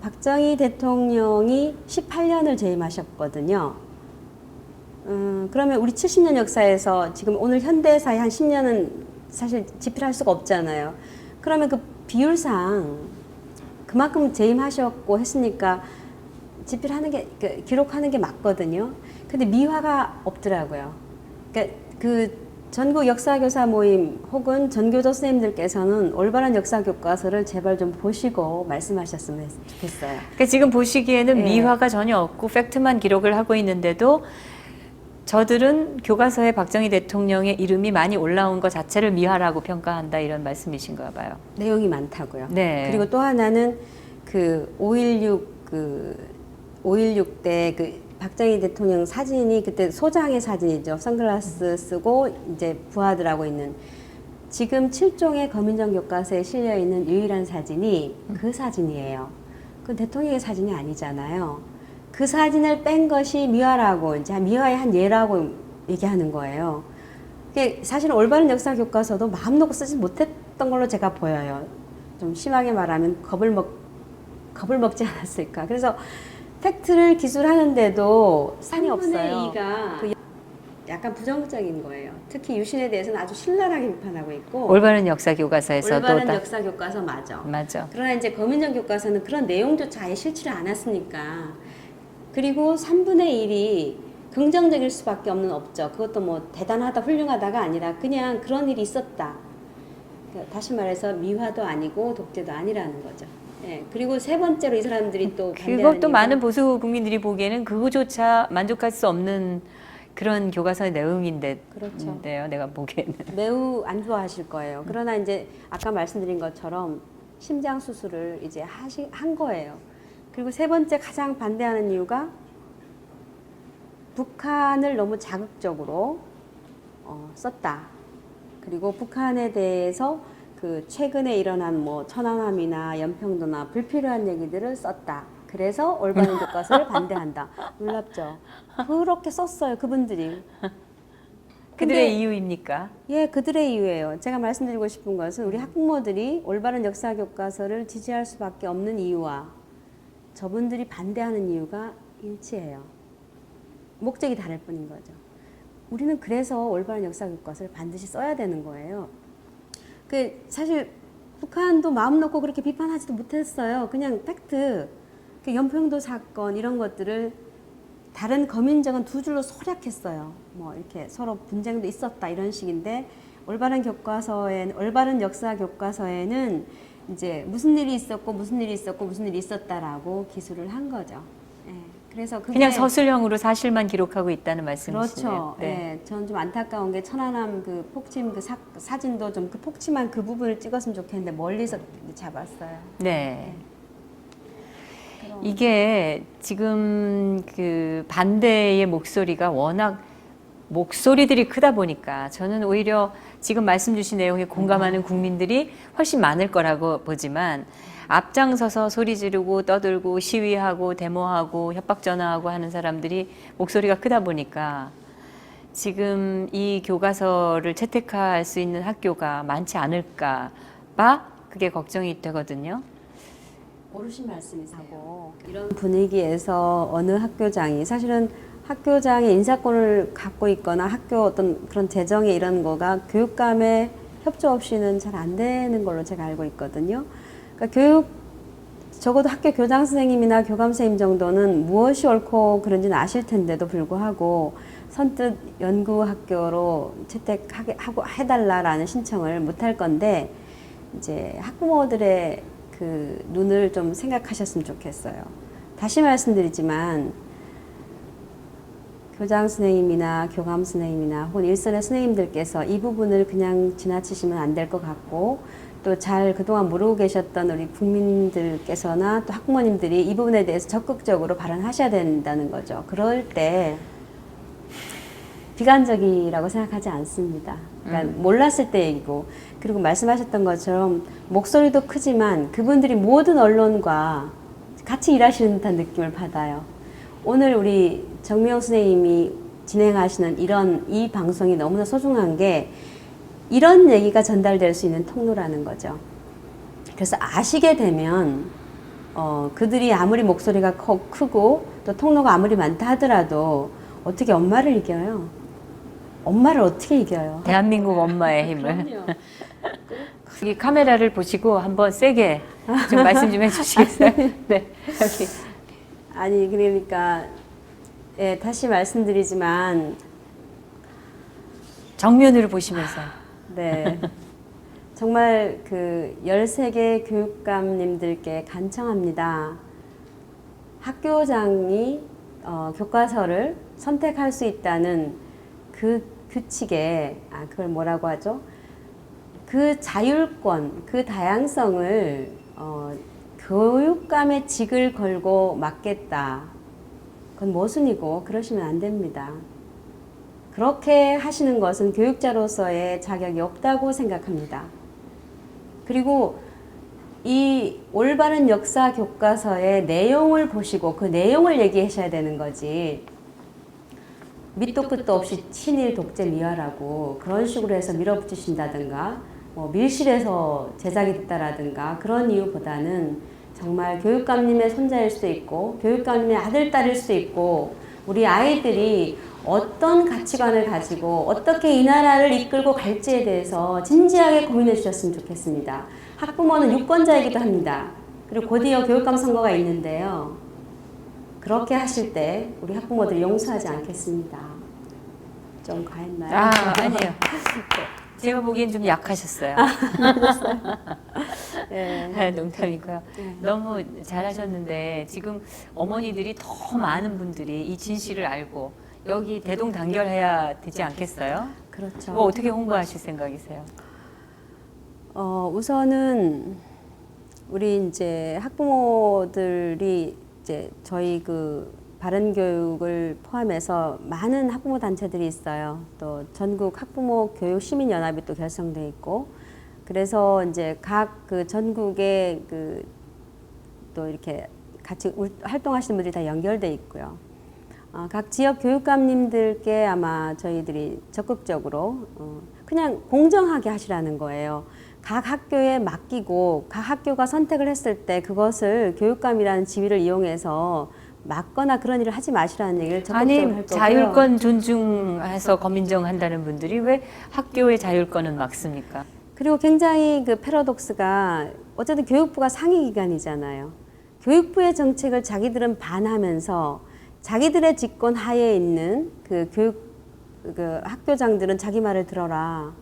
박정희 대통령이 18년을 재임하셨거든요. 그러면 우리 70년 역사에서 지금 오늘 현대사의 한 10년은 사실 집필할 수가 없잖아요. 그러면 그 비율상 그만큼 재임하셨고 했으니까 집필하는 게 기록하는 게 맞거든요. 근데 미화가 없더라고요. 그러니까 그 전국 역사교사 모임 혹은 전교조 선생님들께서는 올바른 역사 교과서를 제발 좀 보시고 말씀하셨으면 좋겠어요. 그러니까 지금 보시기에는 네. 미화가 전혀 없고 팩트만 기록을 하고 있는데도 저들은 교과서에 박정희 대통령의 이름이 많이 올라온 것 자체를 미화라고 평가한다 이런 말씀이신가 봐요. 내용이 많다고요. 네. 그리고 또 하나는 그 5.16 때 그 박정희 대통령 사진이 그때 소장의 사진이죠. 선글라스 쓰고 이제 부하들하고 있는 지금 7종의 검인정 교과서에 실려 있는 유일한 사진이 그 사진이에요. 그 대통령의 사진이 아니잖아요. 그 사진을 뺀 것이 미화라고 이제 미화의 한 예라고 얘기하는 거예요. 그게 사실 올바른 역사 교과서도 마음 놓고 쓰지 못했던 걸로 제가 보여요. 좀 심하게 말하면 겁을 먹지 않았을까. 그래서 팩트를 기술하는데도 상이 없어요. 2가 그 약간 부정적인 거예요. 특히 유신에 대해서는 아주 신랄하게 비판하고 있고 올바른 역사 교과서에서도 올바른 역사 교과서 맞아. 그러나 이제 검인정 교과서는 그런 내용조차 아예 실지를 않았으니까. 그리고 3분의 1이 긍정적일 수밖에 없는 업적. 그것도 뭐 대단하다 훌륭하다가 아니라 그냥 그런 일이 있었다. 다시 말해서 미화도 아니고 독재도 아니라는 거죠. 예. 그리고 세 번째로 이 사람들이 또 그것도 많은 보수 국민들이 보기에는 그거조차 만족할 수 없는 그런 교과서의 내용인데요. 그렇죠. 내가 보기에는 매우 안 좋아하실 거예요. 그러나 이제 아까 말씀드린 것처럼 심장 수술을 이제 한 거예요. 그리고 세 번째 가장 반대하는 이유가 북한을 너무 자극적으로 썼다. 그리고 북한에 대해서 그 최근에 일어난 뭐 천안함이나 연평도나 불필요한 얘기들을 썼다. 그래서 올바른 교과서를 반대한다. 놀랍죠? 그렇게 썼어요, 그분들이. 그들의 이유입니까? 예, 그들의 이유예요. 제가 말씀드리고 싶은 것은 우리 학부모들이 올바른 역사 교과서를 지지할 수밖에 없는 이유와 저분들이 반대하는 이유가 일치해요. 목적이 다를 뿐인 거죠. 우리는 그래서 올바른 역사 교과서를 반드시 써야 되는 거예요. 그 사실 북한도 마음 놓고 그렇게 비판하지도 못했어요. 그냥 팩트, 그 연평도 사건 이런 것들을 다른 거민정은 두 줄로 소략했어요. 뭐 이렇게 서로 분쟁도 있었다 이런 식인데 올바른 역사 교과서에는 이제 무슨 일이 있었고 무슨 일이 있었고 무슨 일이 있었다라고 기술을 한 거죠. 예. 그래서 그게 그냥 서술형으로 사실만 기록하고 있다는 말씀이시네요. 그렇죠. 예. 저는 좀 안타까운 게 천안함 그 폭침 그 사진도 좀 그 폭침한 그 부분을 찍었으면 좋겠는데 멀리서 잡았어요. 네. 이게 지금 그 반대의 목소리가 워낙 목소리들이 크다 보니까 저는 오히려 지금 말씀 주신 내용에 공감하는 국민들이 훨씬 많을 거라고 보지만 앞장서서 소리 지르고 떠들고 시위하고 데모하고 협박 전화하고 하는 사람들이 목소리가 크다 보니까 지금 이 교과서를 채택할 수 있는 학교가 많지 않을까 봐 그게 걱정이 되거든요. 옳으신 말씀이시고 이런 분위기에서 어느 학교장이 사실은 학교장의 인사권을 갖고 있거나 학교 어떤 그런 재정에 이런 거가 교육감의 협조 없이는 잘 안 되는 걸로 제가 알고 있거든요. 그러니까 적어도 학교 교장 선생님이나 교감 선생님 정도는 무엇이 옳고 그런지는 아실 텐데도 불구하고 선뜻 연구 학교로 채택하고 해달라라는 신청을 못 할 건데 이제 학부모들의 그 눈을 좀 생각하셨으면 좋겠어요. 다시 말씀드리지만 교장 선생님이나 교감 선생님이나 혹은 일선의 선생님들께서 이 부분을 그냥 지나치시면 안 될 것 같고 또 잘 그동안 모르고 계셨던 우리 국민들께서나 또 학부모님들이 이 부분에 대해서 적극적으로 발언하셔야 된다는 거죠. 그럴 때 비관적이라고 생각하지 않습니다. 그러니까 몰랐을 때 얘기고 그리고 말씀하셨던 것처럼 목소리도 크지만 그분들이 모든 언론과 같이 일하시는 듯한 느낌을 받아요. 오늘 우리 정미영 선생님이 진행하시는 이 방송이 너무나 소중한 게 이런 얘기가 전달될 수 있는 통로라는 거죠. 그래서 아시게 되면 그들이 아무리 목소리가 크고 또 통로가 아무리 많다 하더라도 어떻게 엄마를 이겨요? 엄마를 어떻게 이겨요? 대한민국 엄마의 힘을. 그럼요. 이 카메라를 보시고 한번 세게 좀 말씀 좀 해주시겠어요? 네. 여기. 아니 그러니까 예, 다시 말씀드리지만 정면으로 보시면서. 네. 정말 그 13개 교육감님들께 간청합니다. 학교장이 교과서를 선택할 수 있다는 그 규칙에 그걸 뭐라고 하죠? 그 자율권, 그 다양성을 교육감의 직을 걸고 맡겠다. 그건 모순이고 그러시면 안 됩니다. 그렇게 하시는 것은 교육자로서의 자격이 없다고 생각합니다. 그리고 이 올바른 역사 교과서의 내용을 보시고 그 내용을 얘기하셔야 되는 거지. 밑도 끝도 없이 친일 독재 미화라고 그런 식으로 해서 밀어붙이신다든가 뭐 밀실에서 제작이 됐다라든가 그런 이유보다는 정말 교육감님의 손자일 수도 있고 교육감님의 아들, 딸일 수도 있고 우리 아이들이 어떤 가치관을 가지고 어떻게 이 나라를 이끌고 갈지에 대해서 진지하게 고민해 주셨으면 좋겠습니다. 학부모는 유권자이기도 합니다. 그리고 곧이어 교육감 선거가 있는데요. 그렇게 하실 때 우리 학부모들 용서하지 않겠습니다. 좀 과했나요? 아니에요. 제가 보기엔 좀 약하셨어요. 네. 농담이고요. 네. 너무 잘하셨는데 지금 어머니들이 더 많은 분들이 이 진실을 알고 여기 대동단결해야 되지 않겠어요? 그렇죠. 뭐 어떻게 홍보하실 생각이세요? 우선은 우리 이제 학부모들이 이제 저희 그 바른교육을 포함해서 많은 학부모 단체들이 있어요. 또 전국 학부모 교육 시민연합이 또 결성돼 있고, 그래서 이제 각 그 전국에 그 또 이렇게 같이 활동하시는 분들이 다 연결돼 있고요. 각 지역 교육감님들께 아마 저희들이 적극적으로 그냥 공정하게 하시라는 거예요. 각 학교에 맡기고 각 학교가 선택을 했을 때 그것을 교육감이라는 지위를 이용해서 막거나 그런 일을 하지 마시라는 얘기를 적극적으로 할 거고요. 자율권 존중해서 검인정한다는 분들이 왜 학교의 자율권은 막습니까? 그리고 굉장히 그 패러독스가 어쨌든 교육부가 상위 기관이잖아요. 교육부의 정책을 자기들은 반하면서 자기들의 집권 하에 있는 그 학교장들은 자기 말을 들어라.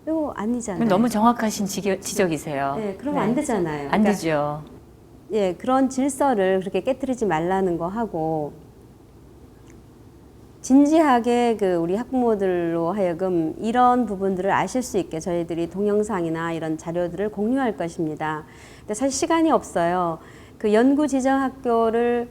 이거 아니잖아요. 너무 정확하신 지적이세요. 네, 그러면 안 되잖아요. 안 되죠. 예, 그런 질서를 그렇게 깨뜨리지 말라는 거 하고 진지하게 그 우리 학부모들로 하여금 이런 부분들을 아실 수 있게 저희들이 동영상이나 이런 자료들을 공유할 것입니다. 근데 사실 시간이 없어요. 그 연구 지정 학교를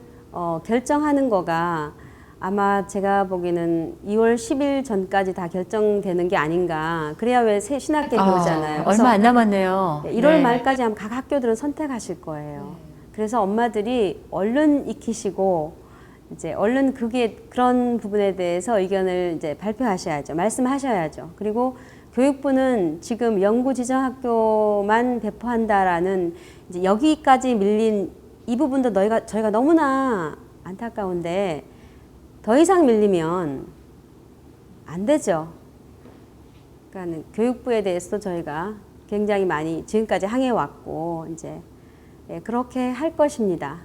결정하는 거가 아마 제가 보기에는 2월 10일 전까지 다 결정되는 게 아닌가. 그래야 왜 신학계 배우잖아요. 얼마 안 남았네요. 1월 말까지 아마 각 학교들은 선택하실 거예요. 그래서 엄마들이 얼른 익히시고 이제 얼른 그런 부분에 대해서 의견을 이제 발표하셔야죠. 말씀하셔야죠. 그리고 교육부는 지금 연구 지정 학교만 배포한다라는 이제 여기까지 밀린 이 부분도 저희가 너무나 안타까운데 더 이상 밀리면 안 되죠. 그러니까 교육부에 대해서도 저희가 굉장히 많이 지금까지 항해 왔고 이제 그렇게 할 것입니다.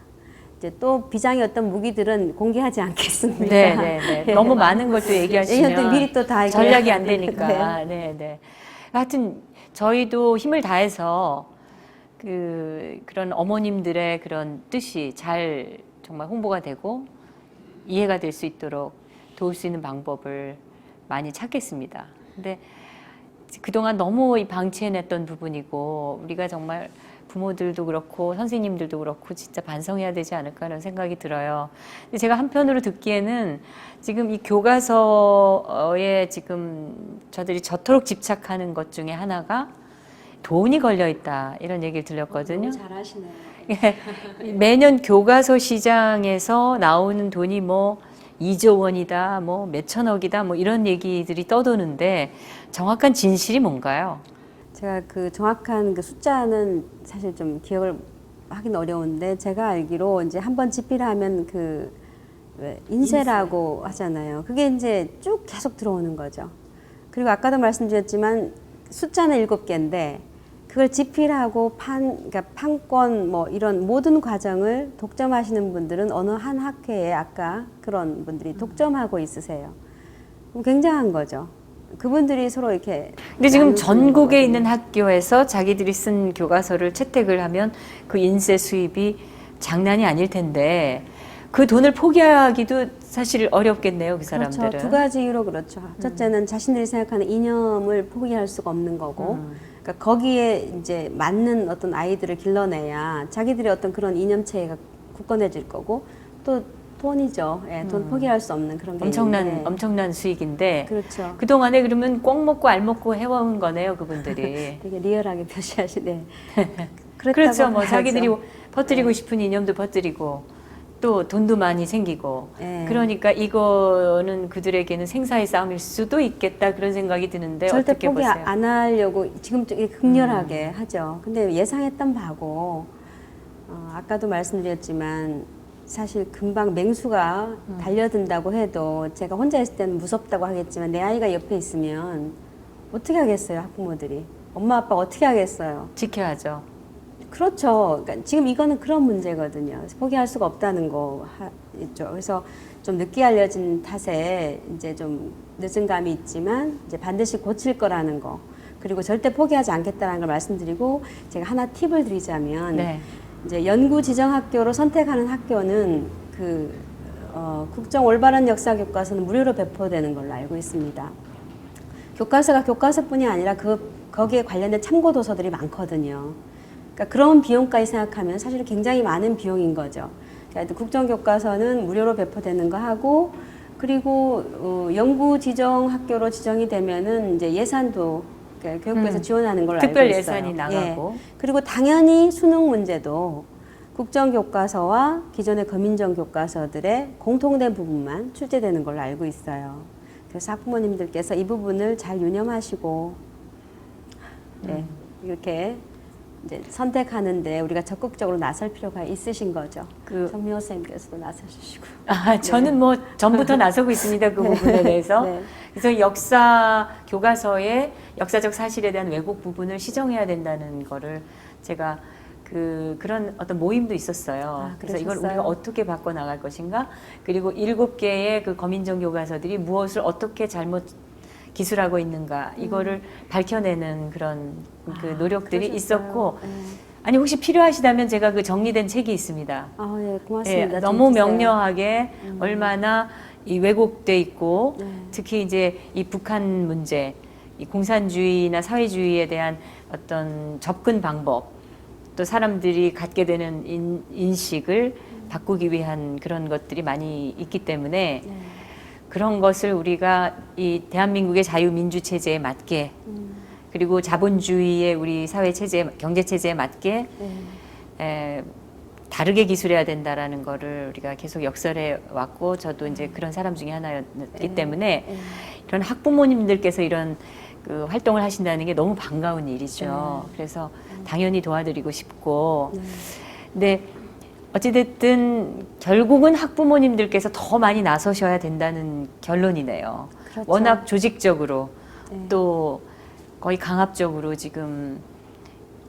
이제 또 비장의 어떤 무기들은 공개하지 않겠습니다. 네. 너무 많은 걸 또 얘기하시면 미리 또 다 전략이 안 되니까. 네. 하여튼 저희도 힘을 다해서 그런 어머님들의 그런 뜻이 잘 정말 홍보가 되고 이해가 될 수 있도록 도울 수 있는 방법을 많이 찾겠습니다. 근데 그동안 너무 방치해냈던 부분이고 우리가 정말 부모들도 그렇고 선생님들도 그렇고 진짜 반성해야 되지 않을까 하는 생각이 들어요. 근데 제가 한편으로 듣기에는 지금 이 교과서에 지금 저들이 저토록 집착하는 것 중에 하나가 돈이 걸려 있다 이런 얘기를 들렸거든요. 너무 잘하시네요. 매년 교과서 시장에서 나오는 돈이 뭐 2조 원이다, 뭐 몇천억이다, 뭐 이런 얘기들이 떠도는데 정확한 진실이 뭔가요? 제가 그 정확한 그 숫자는 사실 좀 기억을 하긴 어려운데 제가 알기로 이제 한번 집필하면 왜 인쇄라고 하잖아요. 그게 이제 쭉 계속 들어오는 거죠. 그리고 아까도 말씀드렸지만 숫자는 7개인데 그걸 집필하고 그러니까 판권 뭐 이런 모든 과정을 독점하시는 분들은 어느 한 학회에 아까 그런 분들이 독점하고 있으세요. 그럼 굉장한 거죠. 그분들이 서로 이렇게. 근데 지금 전국에 있는 학교에서 자기들이 쓴 교과서를 채택을 하면 그 인쇄 수입이 장난이 아닐 텐데 그 돈을 포기하기도 사실 어렵겠네요, 그 사람들은. 그렇죠. 두 가지 이유로 그렇죠. 첫째는 자신들이 생각하는 이념을 포기할 수가 없는 거고, 그러니까 거기에 이제 맞는 어떤 아이들을 길러내야 자기들의 어떤 그런 이념체계가 굳건해질 거고, 또 돈이죠. 예, 돈 포기할 수 없는 그런 게 엄청난 수익인데. 그렇죠. 그 동안에 그러면 꼭 먹고 알 먹고 해온 거네요, 그분들이. 되게 리얼하게 표시하시네. 그렇죠. 뭐 봐야죠. 자기들이 퍼뜨리고 싶은 이념도 퍼뜨리고 또 돈도 많이 생기고. 그러니까 이거는 그들에게는 생사의 싸움일 수도 있겠다 그런 생각이 드는데 절대 어떻게 포기 보세요? 안 하려고 지금 되게 극렬하게 하죠. 근데 예상했던 바고 아까도 말씀드렸지만 사실 금방 맹수가 달려든다고 해도 제가 혼자 있을 때는 무섭다고 하겠지만 내 아이가 옆에 있으면 어떻게 하겠어요, 학부모들이. 엄마 아빠 어떻게 하겠어요. 지켜야죠. 그렇죠. 그러니까 지금 이거는 그런 문제거든요. 포기할 수가 없다는 거 있죠. 그래서 좀 늦게 알려진 탓에 이제 좀 늦은 감이 있지만 이제 반드시 고칠 거라는 거. 그리고 절대 포기하지 않겠다는 걸 말씀드리고 제가 하나 팁을 드리자면 이제 연구 지정 학교로 선택하는 학교는 국정 올바른 역사 교과서는 무료로 배포되는 걸로 알고 있습니다. 교과서가 교과서뿐이 아니라 거기에 관련된 참고 도서들이 많거든요. 그러니까 그런 비용까지 생각하면 사실 굉장히 많은 비용인 거죠. 그러니까 국정 교과서는 무료로 배포되는 거 하고 그리고 연구 지정 학교로 지정이 되면은 이제 예산도 그러니까 교육부에서 지원하는 걸로 알고 있어요. 특별 예산이 나가고. 그리고 당연히 수능 문제도 국정 교과서와 기존의 검인정 교과서들의 공통된 부분만 출제되는 걸로 알고 있어요. 그래서 학부모님들께서 이 부분을 잘 유념하시고 이렇게 이제 선택하는데 우리가 적극적으로 나설 필요가 있으신 거죠. 그 정미호 선생님께서도 나서주시고. 저는 뭐 전부터 나서고 있습니다. 그 부분에 대해서. 네. 그래서 역사 교과서의 역사적 사실에 대한 왜곡 부분을 시정해야 된다는 거를 제가 그런 어떤 모임도 있었어요. 그래서 이걸 우리가 어떻게 바꿔 나갈 것인가? 그리고 7개의 그 거민정 교과서들이 무엇을 어떻게 잘못 기술하고 있는가? 이거를 밝혀내는 그런 그 노력들이 그러셨어요. 있었고, 네. 아니 혹시 필요하시다면 제가 그 정리된 책이 있습니다. 예, 고맙습니다. 예, 너무 주세요. 명료하게 얼마나 이 왜곡돼 있고 네. 특히 이제 이 북한 문제, 이 공산주의나 사회주의에 대한 어떤 접근 방법, 또 사람들이 갖게 되는 인식을 바꾸기 위한 그런 것들이 많이 있기 때문에 네. 그런 것을 우리가 이 대한민국의 자유민주 체제에 맞게 그리고 자본주의의 우리 사회 체제, 경제 체제에 맞게 네. 다르게 기술해야 된다라는 거를 우리가 계속 역설해 왔고 저도 이제 그런 사람 중에 하나였기 때문에 이런 학부모님들께서 이런 그 활동을 하신다는 게 너무 반가운 일이죠. 그래서 당연히 도와드리고 싶고, 근데 어찌됐든 결국은 학부모님들께서 더 많이 나서셔야 된다는 결론이네요. 그렇죠. 워낙 조직적으로 네. 또 거의 강압적으로 지금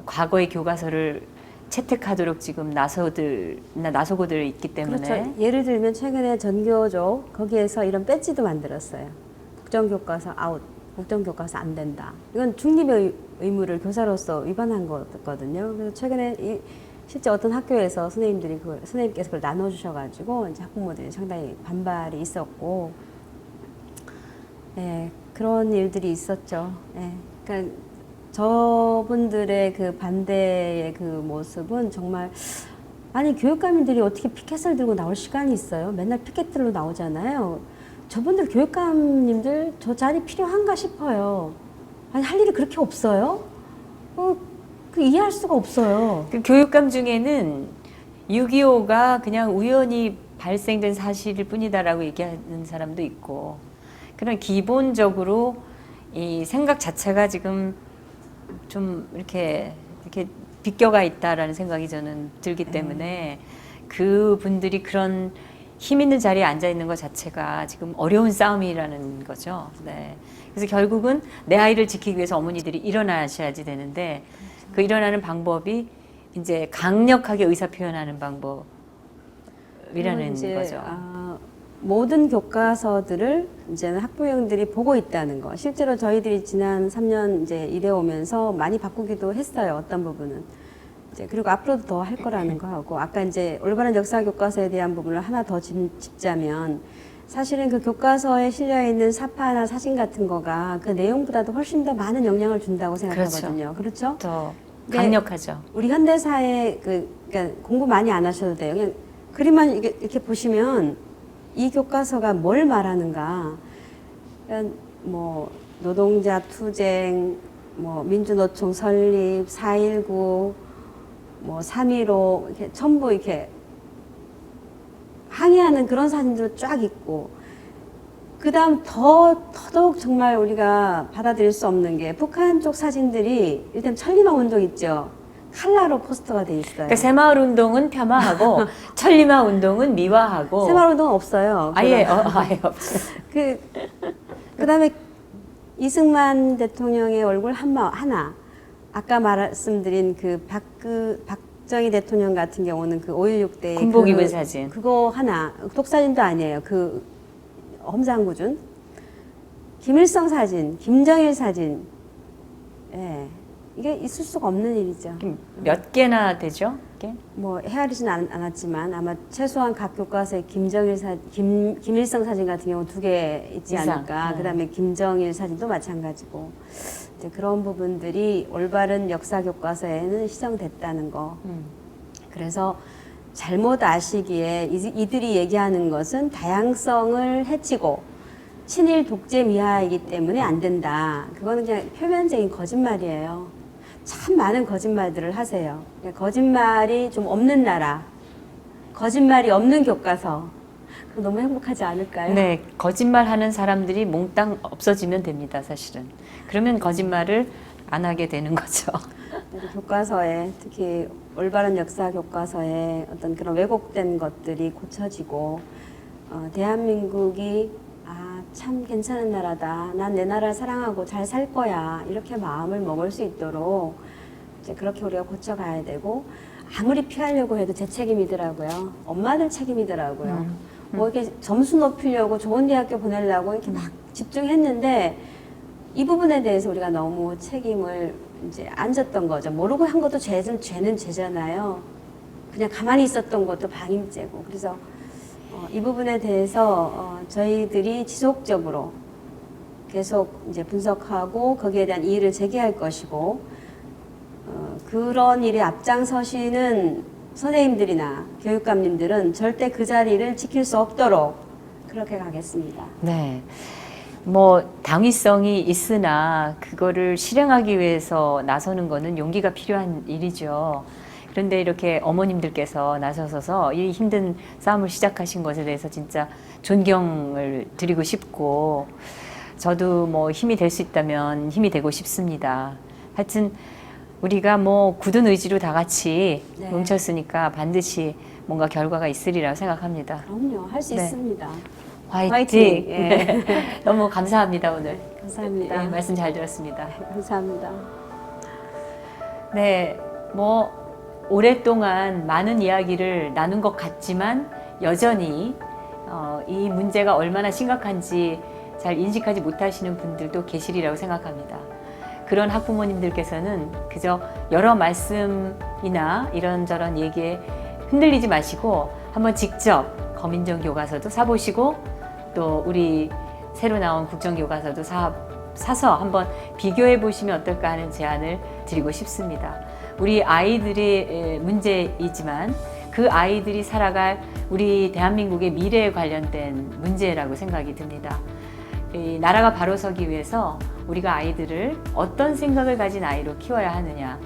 과거의 교과서를 채택하도록 지금 나서고들 있기 때문에. 그렇죠. 예를 들면 최근에 전교조 거기에서 이런 배지도 만들었어요. 국정교과서 아웃, 국정교과서 안 된다. 이건 중립의 의무를 교사로서 위반한 거거든요. 그래서 최근에 실제 어떤 학교에서 선생님께서 그걸 나눠주셔가지고 이제 학부모들이 상당히 반발이 있었고, 예, 그런 일들이 있었죠. 예, 그러니까 저분들의 그 반대의 그 모습은 정말 아니 교육감님들이 어떻게 피켓을 들고 나올 시간이 있어요? 맨날 피켓들로 나오잖아요. 저분들 교육감님들 저 자리 필요한가 싶어요. 아니 할 일이 그렇게 없어요? 그 이해할 수가 없어요. 그 교육감 중에는 6.25가 그냥 우연히 발생된 사실일 뿐이다라고 얘기하는 사람도 있고, 그런 기본적으로 이 생각 자체가 지금 좀 이렇게 비껴가 있다라는 생각이 저는 들기 때문에 그 분들이 그런 힘 있는 자리에 앉아 있는 것 자체가 지금 어려운 싸움이라는 거죠. 네. 그래서 결국은 내 아이를 지키기 위해서 어머니들이 일어나셔야지 되는데 그 일어나는 방법이 이제 강력하게 의사 표현하는 방법이라는 거죠. 모든 교과서들을 이제는 학부형들이 보고 있다는 거. 실제로 저희들이 지난 3년 이제 일해오면서 많이 바꾸기도 했어요. 어떤 부분은. 이제 그리고 앞으로도 더 할 거라는 거 하고, 아까 이제 올바른 역사 교과서에 대한 부분을 하나 더 짚자면, 사실은 그 교과서에 실려 있는 사파나 사진 같은 거가 그 내용보다도 훨씬 더 많은 영향을 준다고 생각하거든요. 그렇죠? 더 강력하죠. 우리 현대사에 그러니까 공부 많이 안 하셔도 돼요. 그냥 그림만 이렇게 보시면 이 교과서가 뭘 말하는가. 그러니까 뭐 노동자 투쟁, 뭐 민주노총 설립, 4.19, 뭐 3.15 이렇게 전부 이렇게 항의하는 그런 사진들도 쫙 있고, 그 다음 더더욱 정말 우리가 받아들일 수 없는 게 북한 쪽 사진들이 일단 천리마 운동 있죠. 칼라로 포스터가 돼 있어요. 그러니까 새마을 운동은 폄하하고 천리마 운동은 미화하고. 새마을 운동은 없어요. 아예 없죠. 그다음에 이승만 대통령의 얼굴 하나. 아까 말씀드린 그 박정희 대통령 같은 경우는 그 5.16 때 군복 입은 사진. 그거 하나. 독사진도 아니에요. 그 험상궂은 김일성 사진, 김정일 사진. 예. 이게 있을 수가 없는 일이죠. 몇 개나 되죠? 이게? 뭐 헤아리진 않았지만 아마 최소한 각 교과서에 김일성 사진 같은 경우 2개 있지 이상. 않을까. 그다음에 김정일 사진도 마찬가지고. 이제 그런 부분들이 올바른 역사 교과서에는 시정됐다는 거. 그래서 잘못 아시기에 이들이 얘기하는 것은 다양성을 해치고 친일 독재 미화이기 때문에 안 된다. 그거는 그냥 표면적인 거짓말이에요. 참 많은 거짓말들을 하세요. 거짓말이 좀 없는 나라, 거짓말이 없는 교과서, 너무 행복하지 않을까요? 네, 거짓말하는 사람들이 몽땅 없어지면 됩니다, 사실은. 그러면 거짓말을 안 하게 되는 거죠. 우리 교과서에 특히 올바른 역사 교과서에 어떤 그런 왜곡된 것들이 고쳐지고 대한민국이 참 괜찮은 나라다. 난 내 나라를 사랑하고 잘 살 거야. 이렇게 마음을 먹을 수 있도록 이제 그렇게 우리가 고쳐가야 되고 아무리 피하려고 해도 제 책임이더라고요. 엄마들 책임이더라고요. 뭐 이렇게 점수 높이려고 좋은 대학교 보내려고 이렇게 막 집중했는데 이 부분에 대해서 우리가 너무 책임을 이제 안 졌던 거죠. 모르고 한 것도 죄는 죄잖아요. 그냥 가만히 있었던 것도 방임죄고. 그래서 이 부분에 대해서 저희들이 지속적으로 계속 이제 분석하고 거기에 대한 이의를 제기할 것이고 그런 일에 앞장서시는 선생님들이나 교육감님들은 절대 그 자리를 지킬 수 없도록 그렇게 가겠습니다. 네. 뭐 당위성이 있으나 그거를 실행하기 위해서 나서는 거는 용기가 필요한 일이죠. 그런데 이렇게 어머님들께서 나서서 이 힘든 싸움을 시작하신 것에 대해서 진짜 존경을 드리고 싶고 저도 뭐 힘이 될 수 있다면 힘이 되고 싶습니다. 하여튼 우리가 뭐 굳은 의지로 다 같이 네. 뭉쳤으니까 반드시 뭔가 결과가 있으리라고 생각합니다. 그럼요. 할 수 네. 있습니다. 화이팅! 화이팅! 예. 너무 감사합니다, 오늘. 감사합니다. 네, 말씀 잘 들었습니다. 감사합니다. 네, 뭐 오랫동안 많은 이야기를 나눈 것 같지만 여전히 이 문제가 얼마나 심각한지 잘 인식하지 못하시는 분들도 계시리라고 생각합니다. 그런 학부모님들께서는 그저 여러 말씀이나 이런저런 얘기에 흔들리지 마시고 한번 직접 거민정 교과서도 사보시고 또 우리 새로 나온 국정교과서도 사서 한번 비교해 보시면 어떨까 하는 제안을 드리고 싶습니다. 우리 아이들의 문제이지만 그 아이들이 살아갈 우리 대한민국의 미래에 관련된 문제라고 생각이 듭니다. 이 나라가 바로 서기 위해서 우리가 아이들을 어떤 생각을 가진 아이로 키워야 하느냐,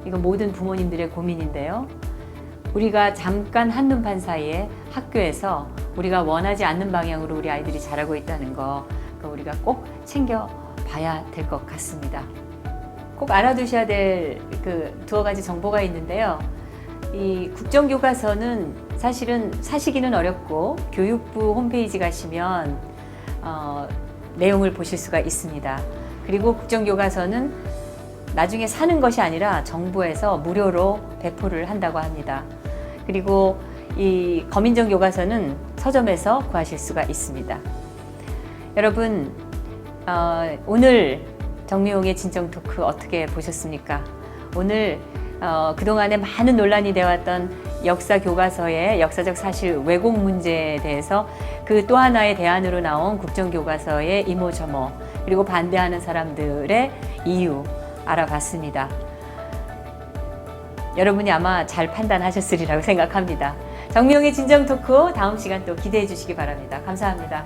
이건 모든 부모님들의 고민인데요. 우리가 잠깐 한눈판 사이에 학교에서 우리가 원하지 않는 방향으로 우리 아이들이 자라고 있다는 거, 우리가 꼭 챙겨봐야 될 것 같습니다. 꼭 알아두셔야 될 그 두어 가지 정보가 있는데요. 이 국정교과서는 사실은 사시기는 어렵고 교육부 홈페이지 가시면 내용을 보실 수가 있습니다. 그리고 국정교과서는 나중에 사는 것이 아니라 정부에서 무료로 배포를 한다고 합니다. 그리고 이 거민정 교과서는 서점에서 구하실 수가 있습니다. 여러분, 오늘 정미용의 진정 토크 어떻게 보셨습니까? 오늘 그동안에 많은 논란이 되어왔던 역사 교과서의 역사적 사실 왜곡 문제에 대해서 그 또 하나의 대안으로 나온 국정교과서의 이모저모 그리고 반대하는 사람들의 이유 알아봤습니다. 여러분이 아마 잘 판단하셨으리라고 생각합니다. 정미용의 진정 토크 다음 시간 또 기대해 주시기 바랍니다. 감사합니다.